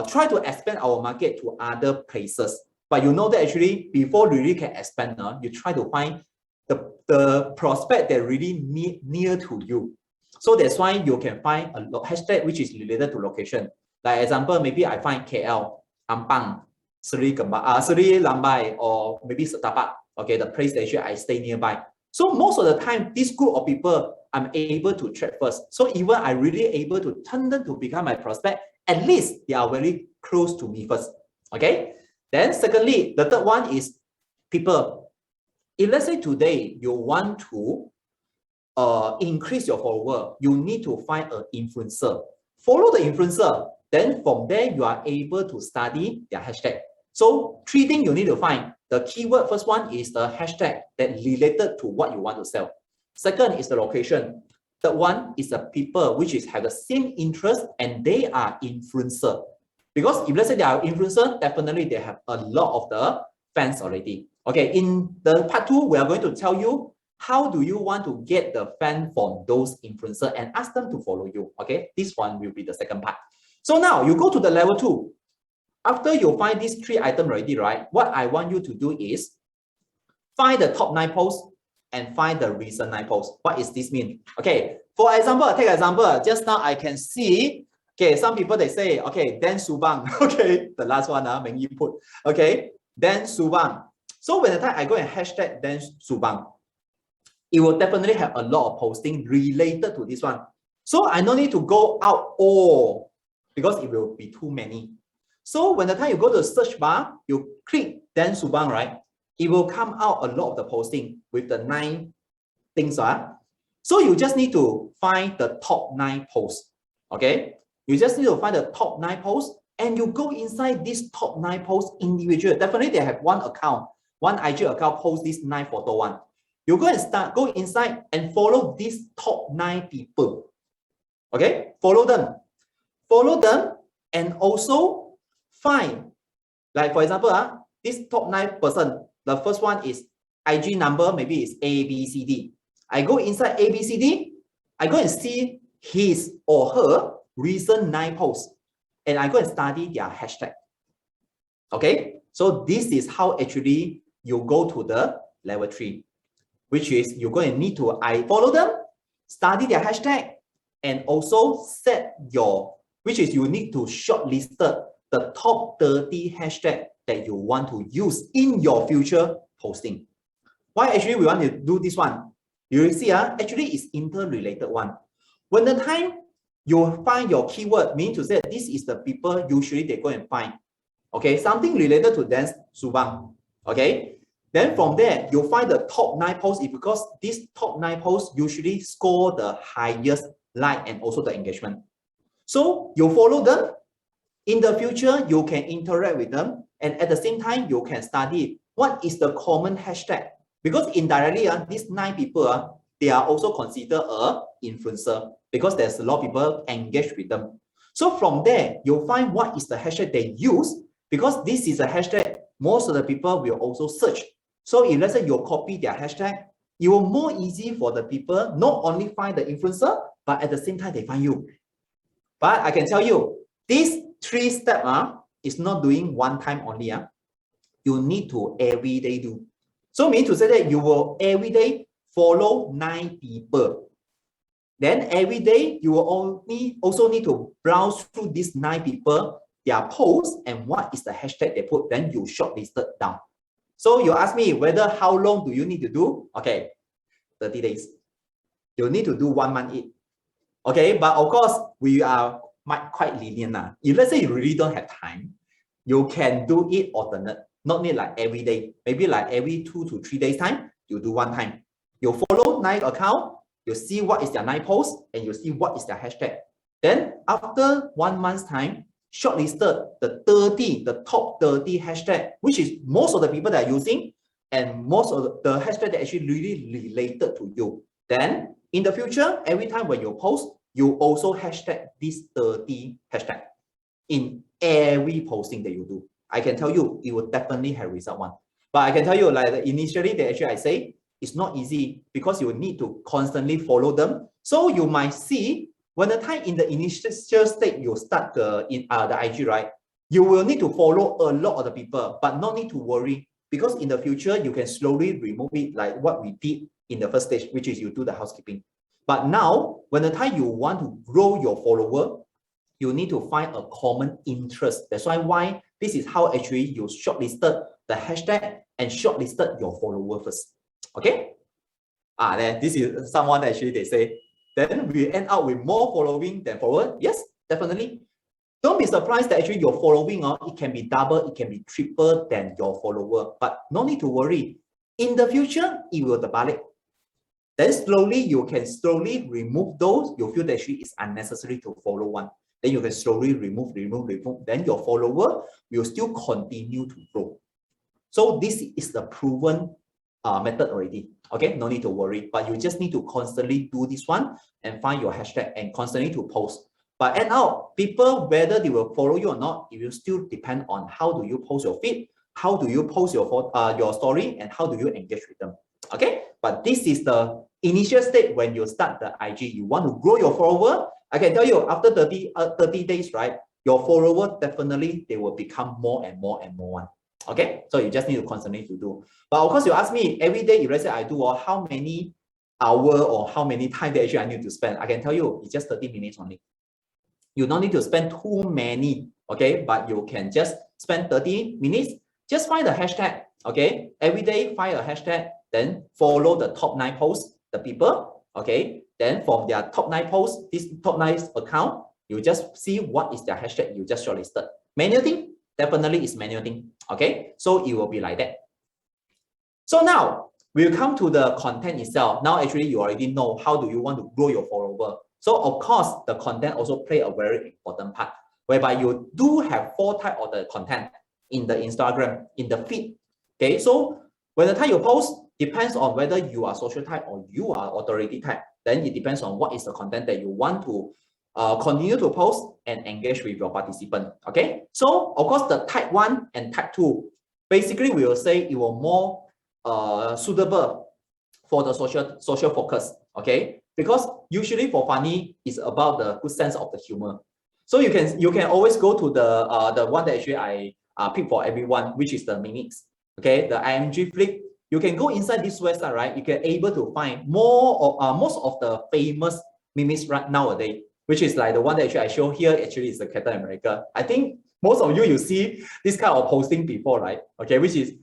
try to expand our market to other places, but you know that actually before you really can expand, you try to find the prospect that really near to you. So that's why you can find a hashtag which is related to location. Like example, maybe I find KL, Ampang, Seri Lambai, or maybe Setapak, okay, the place that I stay nearby. So most of the time, this group of people, I'm able to track first. So even I really able to turn them to become my prospect, at least they are very close to me first, okay? Then secondly, the third one is people. If let's say today you want to increase your follower, you need to find an influencer. Follow the influencer. Then from there, you are able to study their hashtag. So 3 things you need to find. The keyword, first one is the hashtag that related to what you want to sell. Second is the location. Third one is the people which is have the same interest and they are influencer. Because if let's say they are influencer, definitely they have a lot of the fans already. Okay, in the part 2, we are going to tell you how do you want to get the fan from those influencers and ask them to follow you. Okay, this one will be the second part. So now you go to the level 2. After you find these 3 items already, right? What I want you to do is find the top 9 posts and find the recent 9 posts. What does this mean? Okay, for example, take example. Just now I can see, okay, some people they say, okay, Dan Subang, okay, the last one, Meng Yi put, okay, Dan Subang. So when the time I go and hashtag Dan Subang, it will definitely have a lot of posting related to this one. So I don't need to go out all because it will be too many. So when the time you go to the search bar, you click Dan Subang, right? It will come out a lot of the posting with the 9 things. So you just need to find the top 9 posts. Okay? You just need to find the top 9 posts and you go inside these top 9 posts individual. Definitely they have one account, one IG account post this 9 photo one. You go and go inside and follow these top 9 people. Okay? Follow them. Follow them and also find, like for example, this top 9 person, the first one is IG number, maybe it's ABCD. I go inside ABCD, I go and see his or her recent 9 posts, and I go and study their hashtag. Okay, so this is how actually you go to the level 3, which is you're going to need to follow them, study their hashtag, and also set your, which is you need to shortlist the top 30 hashtag that you want to use in your future posting. Why actually we want to do this one? You will see, actually it's interrelated one. When the time you find your keyword, meaning to say this is the people usually they go and find. Okay, something related to Dan Subang. Okay, then from there you find the top 9 posts, because these top 9 posts usually score the highest like and also the engagement. So you follow them. In the future, you can interact with them, and at the same time, you can study what is the common hashtag. Because indirectly, these 9 people, they are also considered a influencer because there's a lot of people engaged with them. So from there, you'll find what is the hashtag they use, because this is a hashtag most of the people will also search. So if let's say you copy their hashtag, it will more easy for the people not only find the influencer, but at the same time, they find you. But I can tell you, this 3 steps is not doing one time only. You need to every day do. So mean to say that you will every day follow 9 people. Then every day you will also need to browse through these 9 people, their posts, and what is the hashtag they put. Then you shortlist it down. So you ask me whether how long do you need to do? Okay, 30 days. You need to do 1 month each. Okay, but of course we are quite lenient. If let's say you really don't have time, you can do it alternate, not need like every day. Maybe like every 2 to 3 days time, you do 1 time. You follow 9 account, you see what is their 9 posts, and you see what is their hashtag. Then after 1 month's time, shortlisted the top 30 hashtag, which is most of the people that are using, and most of the hashtag that actually really related to you. Then in the future, every time when you post, you also hashtag these 30 hashtag in every posting that you do. I can tell you, it will definitely have result one. But I can tell you, like initially, I say, it's not easy because you need to constantly follow them. So you might see when the time in the initial state you start the IG, right? You will need to follow a lot of the people, but not need to worry Because in the future, you can slowly remove it like what we did in the first stage, which is you do the housekeeping. But now, when the time you want to grow your follower, you need to find a common interest. That's why this is how actually you shortlisted the hashtag and shortlisted your follower first. Okay? Then this is someone actually they say, then we end up with more following than follower. Yes, definitely. Don't be surprised that actually your following, it can be double, it can be triple than your follower. But no need to worry. In the future, it will terbalik. Then slowly, you can slowly remove those you feel that actually is unnecessary to follow one. Then you can slowly remove. Then your follower will still continue to grow. So this is the proven method already. Okay, no need to worry. But you just need to constantly do this one and find your hashtag and constantly to post. But end out, people, whether they will follow you or not, it will still depend on how do you post your feed, how do you post your story, and how do you engage with them. Okay, but this is the initial state when you start the IG. You want to grow your follower. I can tell you after 30 days, right? Your follower definitely they will become more and more and more one. Okay, so you just need to constantly to do. But of course, you ask me every day, if let's say I do, or how many hour or how many time that actually I need to spend. I can tell you it's just 30 minutes only. You don't need to spend too many, okay? But you can just spend 30 minutes. Just find the hashtag, okay? Every day, find a hashtag, then follow the top 9 posts, the people, okay? Then for their top 9 posts, this top 9 account, you just see what is their hashtag, you just shortlisted. Manual thing, definitely is manual thing, okay? So it will be like that. So now, we'll come to the content itself. Now, actually, you already know how do you want to grow your follower. So of course, the content also play a very important part, whereby you do have 4 types of the content in the Instagram, in the feed. Okay, so when the time you post, depends on whether you are social type or you are authority type. Then it depends on what is the content that you want to continue to post and engage with your participant. Okay, so of course, the type 1 and type 2, basically we will say it will more suitable for the social focus. Okay, because usually for funny is about the good sense of the humor. So you can always go to the one that actually I pick for everyone, which is the mimics. Okay, the IMG flick. You can go inside this website, right? You can able to find most of the famous mimics right nowadays, which is like the one that actually I show here. Actually, is the Captain America. I think most of you see this kind of posting before, right? Okay, which is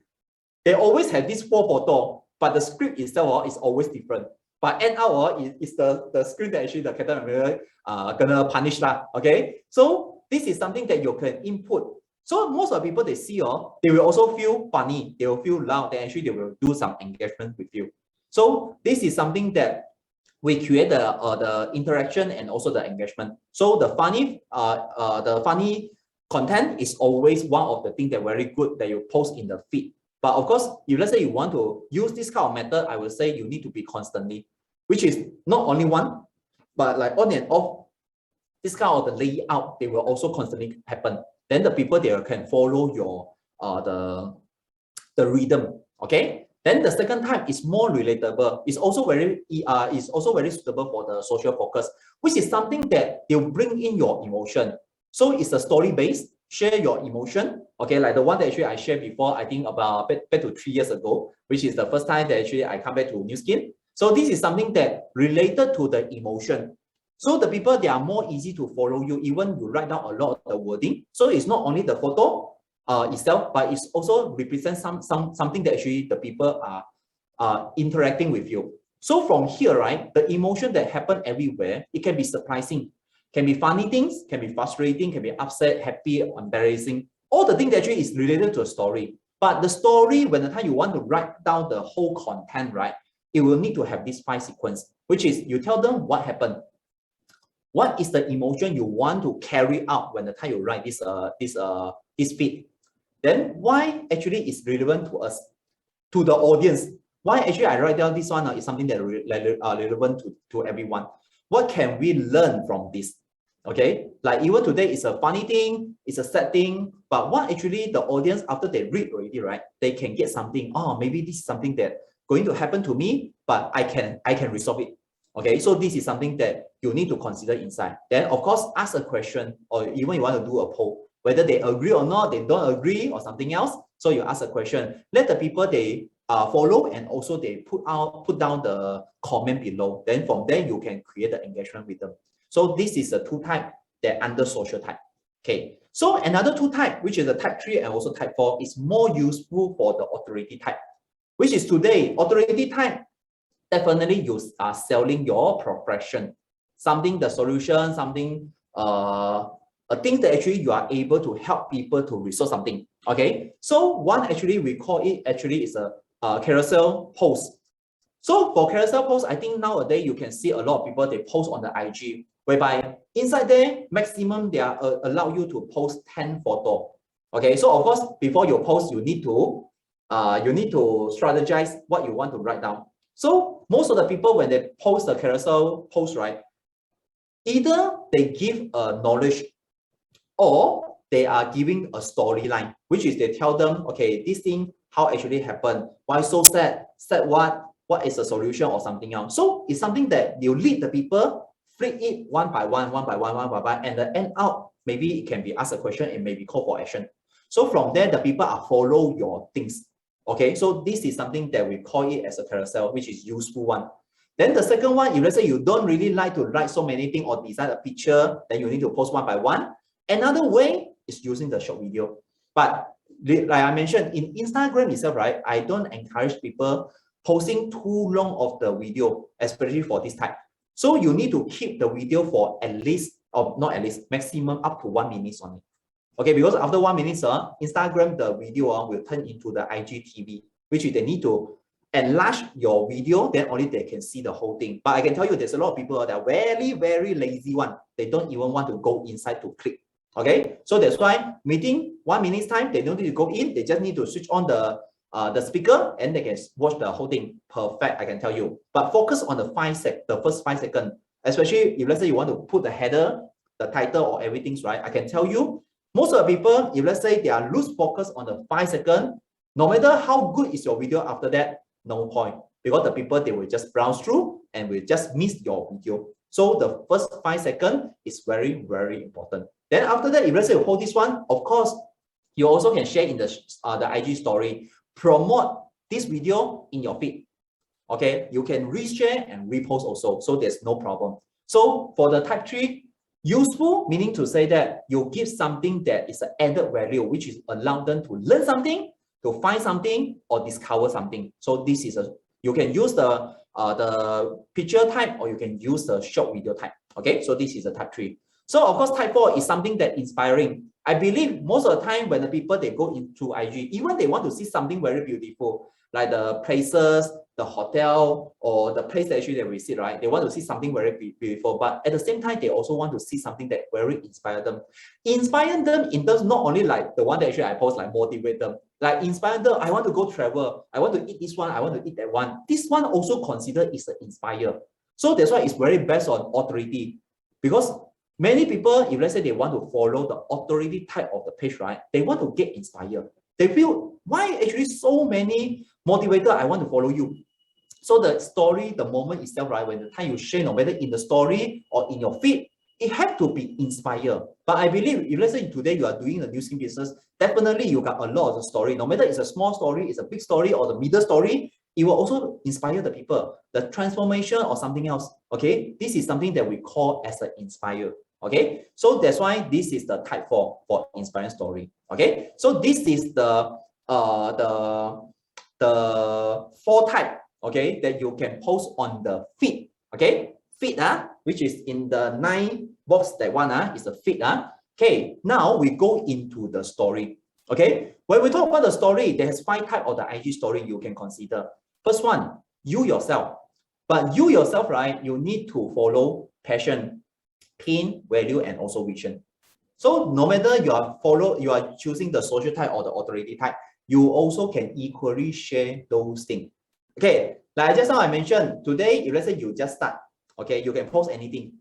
they always have this 4 photo, but the script itself is always different. But end out is the script that actually the Captain America gonna punish lah. Okay, so this is something that you can input. So most of the people they see they will also feel funny, they will feel loud, and actually they will do some engagement with you. So this is something that we create the interaction and also the engagement. So the funny content is always one of the things that very good that you post in the feed. But of course, if let's say you want to use this kind of method, I will say you need to be constantly, which is not only one, but like on and off, this kind of the layout, they will also constantly happen. Then the people there can follow your the rhythm. Okay. Then the second type is more relatable. It's also very suitable for the social focus, which is something that they'll bring in your emotion. So it's a story based. Share your emotion, okay, like the one that actually I shared before, I think about back to 3 years ago, which is the first time that actually I come back to New Skin. So this is something that related to the emotion. So the people, they are more easy to follow you, even you write down a lot of the wording. So it's not only the photo itself, but it's also represents something that actually the people are interacting with you. So from here, right, the emotion that happen everywhere, it can be surprising. Can be funny things, can be frustrating, can be upset, happy, embarrassing. All the things that actually is related to a story. But the story, when the time you want to write down the whole content, right, it will need to have this 5 sequence, which is you tell them what happened. What is the emotion you want to carry out when the time you write this feed? Then why actually is relevant to us, to the audience? Why actually I write down this one is something that relevant to everyone. What can we learn from this? Okay, like even today it's a funny thing, it's a sad thing, but what actually the audience, after they read already, right, they can get something. Oh, maybe this is something that going to happen to me, but I can resolve it. Okay, so this is something that you need to consider inside. Then of course ask a question, or even you want to do a poll, whether they agree or not, they don't agree or something else. So you ask a question, let the people they follow, and also they put down the comment below. Then from there you can create the engagement with them. So this is the two type that under social type. Okay. So another two type, which is the type 3 and also type 4, is more useful for the authority type, which is today authority type. Definitely you are selling your profession, something the solution, something a thing that actually you are able to help people to resolve something. Okay, so one actually we call it actually is a carousel post. So for carousel post, I think nowadays you can see a lot of people they post on the IG, whereby inside there maximum they are allow you to post 10 photo. Okay, so of course before you post you need to strategize what you want to write down. So most of the people when they post the carousel post, right, either they give a knowledge or they are giving a storyline, which is they tell them, okay, this thing how actually happened, why so sad, what is the solution or something else. So it's something that you lead the people, flip it one by one, and the end out, maybe it can be ask a question and maybe call for action. So from there, the people are follow your things. Okay, so this is something that we call it as a carousel, which is useful one. Then the second one, if let's say you don't really like to write so many things or design a picture, then you need to post one by one. Another way is using the short video. But like I mentioned, in Instagram itself, right, I don't encourage people posting too long of the video, especially for this type. So you need to keep the video for at least, or not at least, maximum up to 1 minute on it. Okay, because after 1 minute, Instagram, the video will turn into the IGTV, which they need to enlarge your video, then only they can see the whole thing. But I can tell you, there's a lot of people that are very, very lazy one. They don't even want to go inside to click. Okay, so that's why meeting 1 minute's time, they don't need to go in. They just need to switch on the speaker and they can watch the whole thing. Perfect, I can tell you. But focus on the first 5 seconds, especially if let's say you want to put the header, the title or everything, right? I can tell you, most of the people, if let's say they are lose focus on the 5 seconds, no matter how good is your video after that, no point. Because the people, they will just browse through and will just miss your video. So the first 5 seconds is very, very important. Then after that, if let's say you hold this one, of course, you also can share in the IG story, promote this video in your feed. Okay, you can reshare and repost also. So there's no problem. So for the type 3, useful, meaning to say that you give something that is an added value, which is allow them to learn something, to find something, or discover something. So this is you can use the picture type or you can use the short video type. Okay, so this is a type 3. So of course, type 4 is something that inspiring. I believe most of the time when the people they go into IG, even they want to see something very beautiful, like the places, the hotel, or the place that actually they visit, right? They want to see something very beautiful, but at the same time, they also want to see something that very inspire them. Inspire them in terms not only like the one that actually I post, like motivate them, like inspire them. I want to go travel. I want to eat this one. I want to eat that one. This one also considered is an inspire. So that's why it's very based on authority, because many people, if let's say they want to follow the authority type of the page, right? They want to get inspired. They feel, why actually so many motivator, I want to follow you. So the story, the moment itself, right? When the time you share, no matter in the story or in your feed, it has to be inspired. But I believe if let's say today you are doing a new skin business, definitely you got a lot of the story. No matter it's a small story, it's a big story, or the middle story, it will also inspire the people, the transformation or something else. Okay, this is something that we call as an inspire. Okay, so that's why this is the type 4 for inspiring story. Okay, so this is the 4 type, okay, that you can post on the feed. Okay, feed, which is in the 9 box, that one is the feed. Okay, now we go into the story. Okay, when we talk about the story, there's 5 types of the IG story you can consider. First one, you yourself. But you yourself, right, you need to follow passion, pain, value, and also vision. So no matter you are choosing the social type or the authority type, you also can equally share those things. Okay, like just now I mentioned, today, if let's say you just start, okay, you can post anything.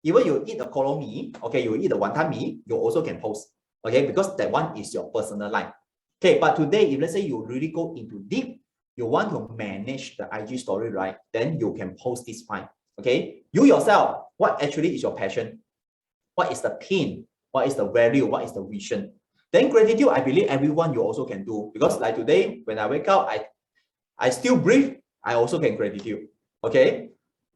Even you eat a kolo mee, okay, you eat a wonton mee, you also can post, okay, because that one is your personal life. Okay, but today, if let's say you really go into deep, you want to manage the IG story, right? Then you can post this fine. Okay, you yourself, what actually is your passion? What is the pain? What is the value? What is the vision? Then gratitude, I believe everyone you also can do, because like today, when I wake up, I still breathe, I also can gratitude. Okay.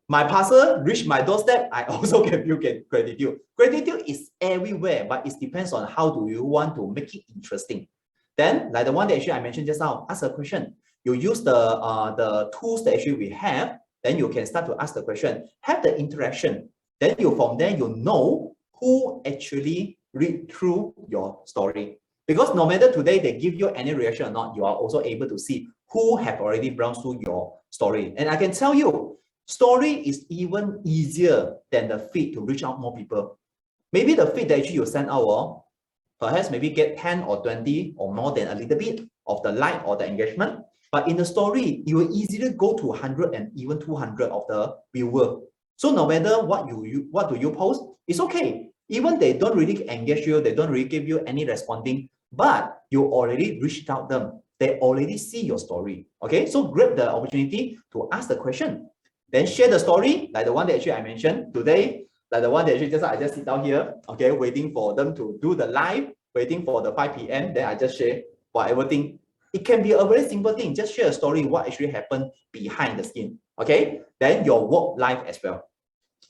My parcel reach my doorstep, I also can feel gratitude. Gratitude is everywhere, but it depends on how do you want to make it interesting. Then, like the one that actually I mentioned just now, ask a question. You use the tools that actually we have, then you can start to ask the question, have the interaction. Then from there, you know who actually read through your story. Because no matter today they give you any reaction or not, you are also able to see who have already browsed through your story. And I can tell you, story is even easier than the feed to reach out more people. Maybe the feed that actually you send out, perhaps maybe get 10 or 20 or more than a little bit of the like or the engagement. But in the story, you will easily go to 100 and even 200 of the viewer. So no matter what do you post, it's okay. Even they don't really engage you, they don't really give you any responding, but you already reached out them. They already see your story. Okay, so grab the opportunity to ask the question. Then share the story, like the one that actually I mentioned today, like the one that actually I just sit down here, okay, waiting for them to do the live, waiting for the 5 p.m. Then I just share whatever thing. It can be a very simple thing. Just share a story, what actually happened behind the scene. Okay, then your work life as well.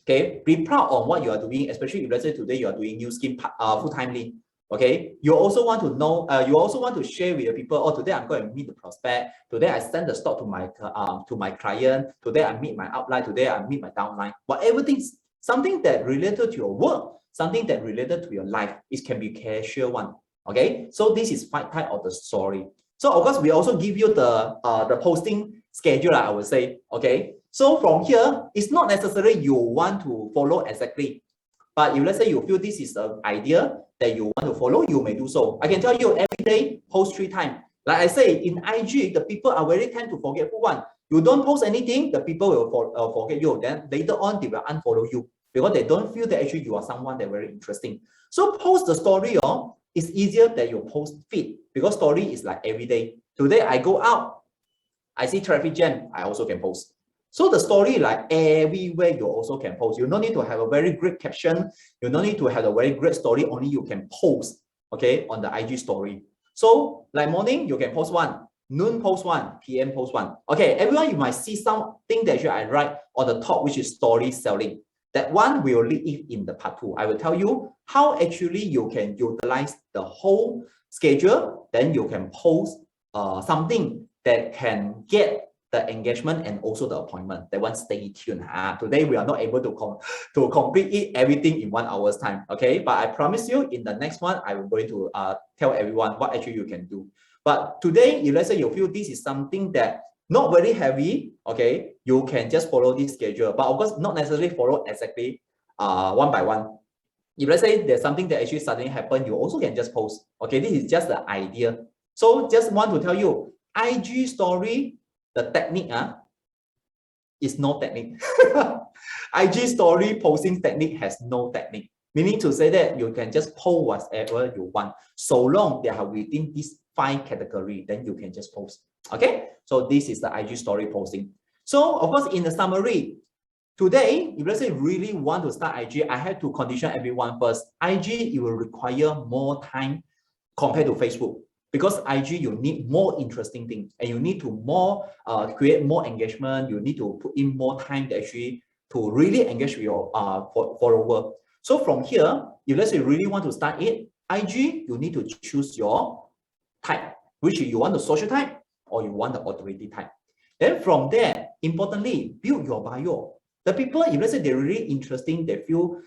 Okay, be proud on what you are doing, especially if let's say today you are doing new scheme full-timely. Okay, you also want to know, you also want to share with the people, oh, today I'm going to meet the prospect, today I send the stock to my client, today I meet my upline, today I meet my downline. Whatever things, something that related to your work, something that related to your life, it can be casual one. Okay, so this is 5 type of the story. So of course we also give you the posting schedule, I would say. Okay, so from here, it's not necessary you want to follow exactly. But if let's say you feel this is an idea that you want to follow, you may do so. I can tell you every day, post 3 times. Like I say, in IG, the people are very tend to forgetful one. You don't post anything, the people will forget you. Then later on, they will unfollow you because they don't feel that actually you are someone that very interesting. So post the story, it's easier than your post feed because story is like every day. Today I go out, I see traffic jam, I also can post. So the story, like everywhere you also can post. You don't need to have a very great caption. You don't need to have a very great story. Only you can post, okay, on the IG story. So like morning, you can post one. Noon post one. PM post one. Okay, everyone, you might see something that I write on the top, which is story selling. That one will lead it in the part 2. I will tell you how actually you can utilize the whole schedule. Then you can post something that can get the engagement and also the appointment. That one, stay tuned. Today we are not able to complete it everything in 1 hour's time. Okay, but I promise you in the next one, I will going to tell everyone what actually you can do. But today, if let's say you feel this is something that not very heavy, okay, you can just follow this schedule. But of course, not necessarily follow exactly one by one. If let's say there's something that actually suddenly happened, you also can just post. Okay, this is just the idea. So just want to tell you, IG story, the technique is no technique. IG story posting technique has no technique. Meaning to say that you can just post whatever you want. So long they are within this 5 category, then you can just post. Okay, so this is the IG story posting. So of course, in the summary, today, if let's say really want to start IG, I have to condition everyone first. IG, it will require more time compared to Facebook. Because IG, you need more interesting things and you need to create more engagement. You need to put in more time to actually to really engage with your follower. So from here, if let's say you really want to start it, IG, you need to choose your type, which you want the social type or you want the authority type. Then from there, importantly, build your bio. The people, if let's say they're really interesting, they feel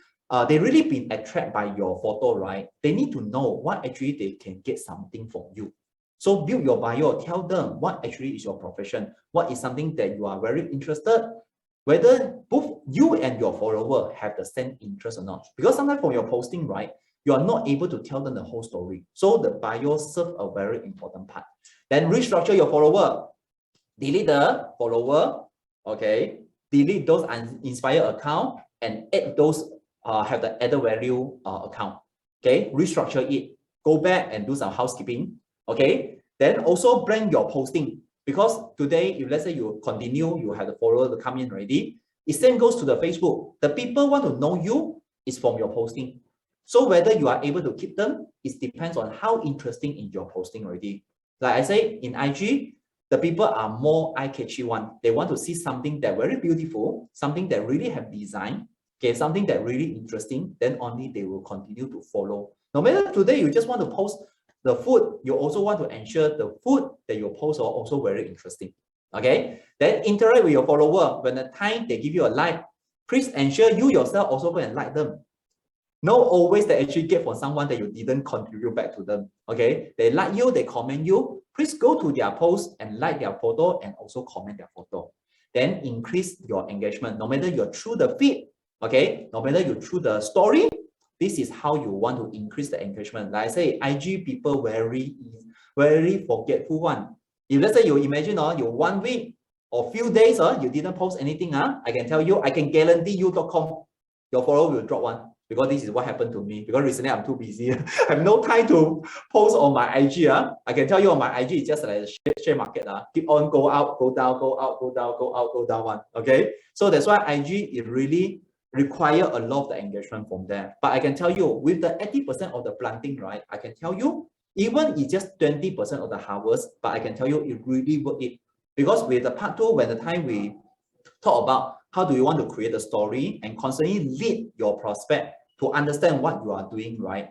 they really been attracted by your photo, right? They need to know what actually they can get something from you. So build your bio, tell them what actually is your profession, what is something that you are very interested, whether both you and your follower have the same interest or not. Because sometimes for your posting, right, you are not able to tell them the whole story. So the bio serves a very important part. Then restructure your follower, delete the follower, okay, delete those uninspired account and add those have the added value account. Okay, restructure it, go back and do some housekeeping. Okay, then also brand your posting, because today if let's say you continue, you have the follower to come in already, it same goes to the Facebook. The people want to know you is from your posting. So whether you are able to keep them, it depends on how interesting in your posting already. Like I say, in IG, the people are more eye-catchy one. They want to see something that very beautiful, something that really have design, okay, something that really interesting, then only they will continue to follow. No matter today you just want to post the food, you also want to ensure the food that you post are also very interesting. Okay, then interact with your follower. When the time they give you a like, please ensure you yourself also go and like them. Not always they actually get from someone that you didn't contribute back to them. Okay, they like you, they comment you. Please go to their post and like their photo and also comment their photo. Then increase your engagement. No matter you're through the feed, okay, no matter you're through the story, this is how you want to increase the engagement. Like I say, IG people very forgetful one. If let's say you imagine you 1 week or few days you didn't post anything, I can tell you, I can guarantee you.com, your follower will drop one. Because this is what happened to me. Because recently I'm too busy. I have no time to post on my IG. I can tell you on my IG, it's just like a share market. Keep on go out, go down, go out, go down, go out, go down one. Okay. So that's why IG it really require a lot of the engagement from there. But I can tell you, with the 80% of the planting, right? I can tell you, even it's just 20% of the harvest, but I can tell you it really worth it. Because with the part 2, when the time we talk about how do you want to create a story and constantly lead your prospect to understand what you are doing, right?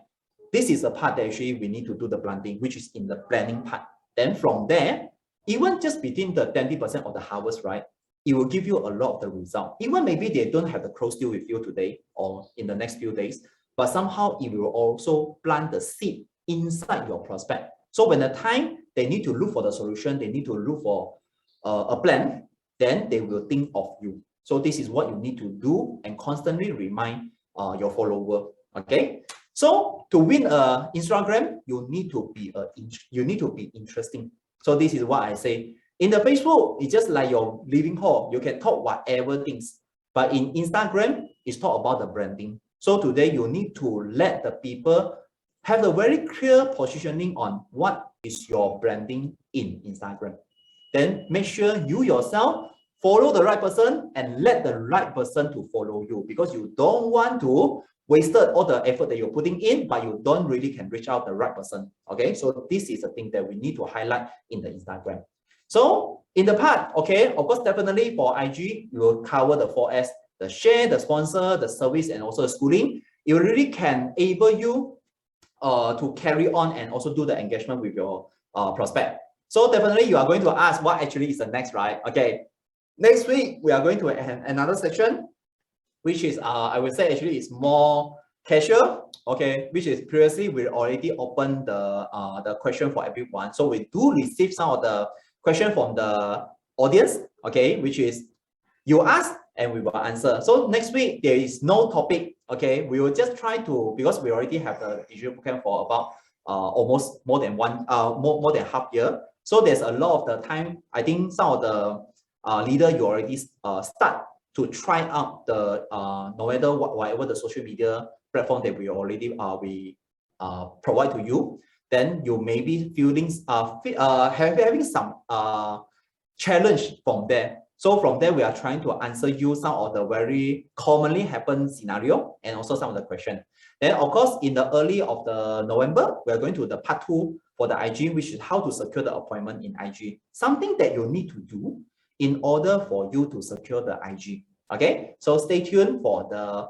This is a part that actually we need to do the planting, which is in the planning part. Then from there, even just between the 20% of the harvest, right? It will give you a lot of the result. Even maybe they don't have the close deal with you today or in the next few days, but somehow it will also plant the seed inside your prospect. So when the time they need to look for the solution, they need to look for a plan, then they will think of you. So this is what you need to do and constantly remind your follower. Okay, so to win Instagram, you need to be interesting. So this is what I say. In the Facebook, it's just like your living hall. You can talk whatever things, but in Instagram, it's talk about the branding. So today you need to let the people have a very clear positioning on what is your branding in Instagram. Then make sure you yourself follow the right person and let the right person to follow you, because you don't want to waste all the effort that you're putting in, but you don't really can reach out the right person. Okay, so this is a thing that we need to highlight in the Instagram. So in the part, okay, of course, definitely for IG, you will cover the 4S, the share, the sponsor, the service, and also the schooling. It really can enable you to carry on and also do the engagement with your prospect. So definitely you are going to ask what actually is the next, right? Okay, next week we are going to have another section, which is I would say actually is more casual, okay, which is previously we already opened the question for everyone. So we do receive some of the question from the audience, okay, which is you ask and we will answer. So next week there is no topic, okay. We will just try to, because we already have the digital bootcamp for about almost more than more than half year. So there's a lot of the time. I think some of the leader you already start to try out the no matter whatever the social media platform that we already provide to you. Then you may be feeling having some challenge from there. So from there, we are trying to answer you some of the very commonly happen scenario and also some of the question. Then of course, in the early of the November, we are going to the part 2 for the IG, which is how to secure the appointment in IG. Something that you need to do in order for you to secure the IG. Okay, so stay tuned for the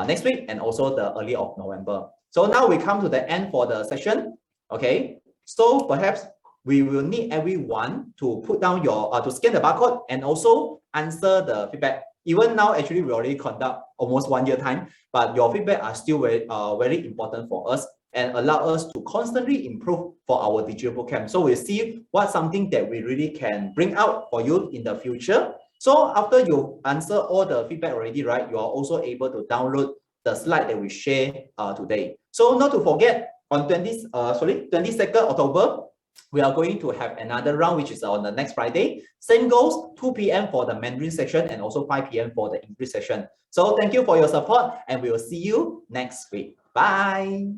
next week and also the early of November. So now we come to the end for the session. Okay, so perhaps we will need everyone to put down your to scan the barcode and also answer the feedback. Even now, actually, we already conduct almost 1 year time, but your feedback are still very important for us and allow us to constantly improve for our digital bootcamp. So we'll see what's something that we really can bring out for you in the future. So after you answer all the feedback already, right, you are also able to download the slide that we share today. So not to forget, on 22nd October, we are going to have another round, which is on the next Friday. Same goes, 2 p.m. for the Mandarin section and also 5 p.m. for the English section. So thank you for your support and we will see you next week. Bye.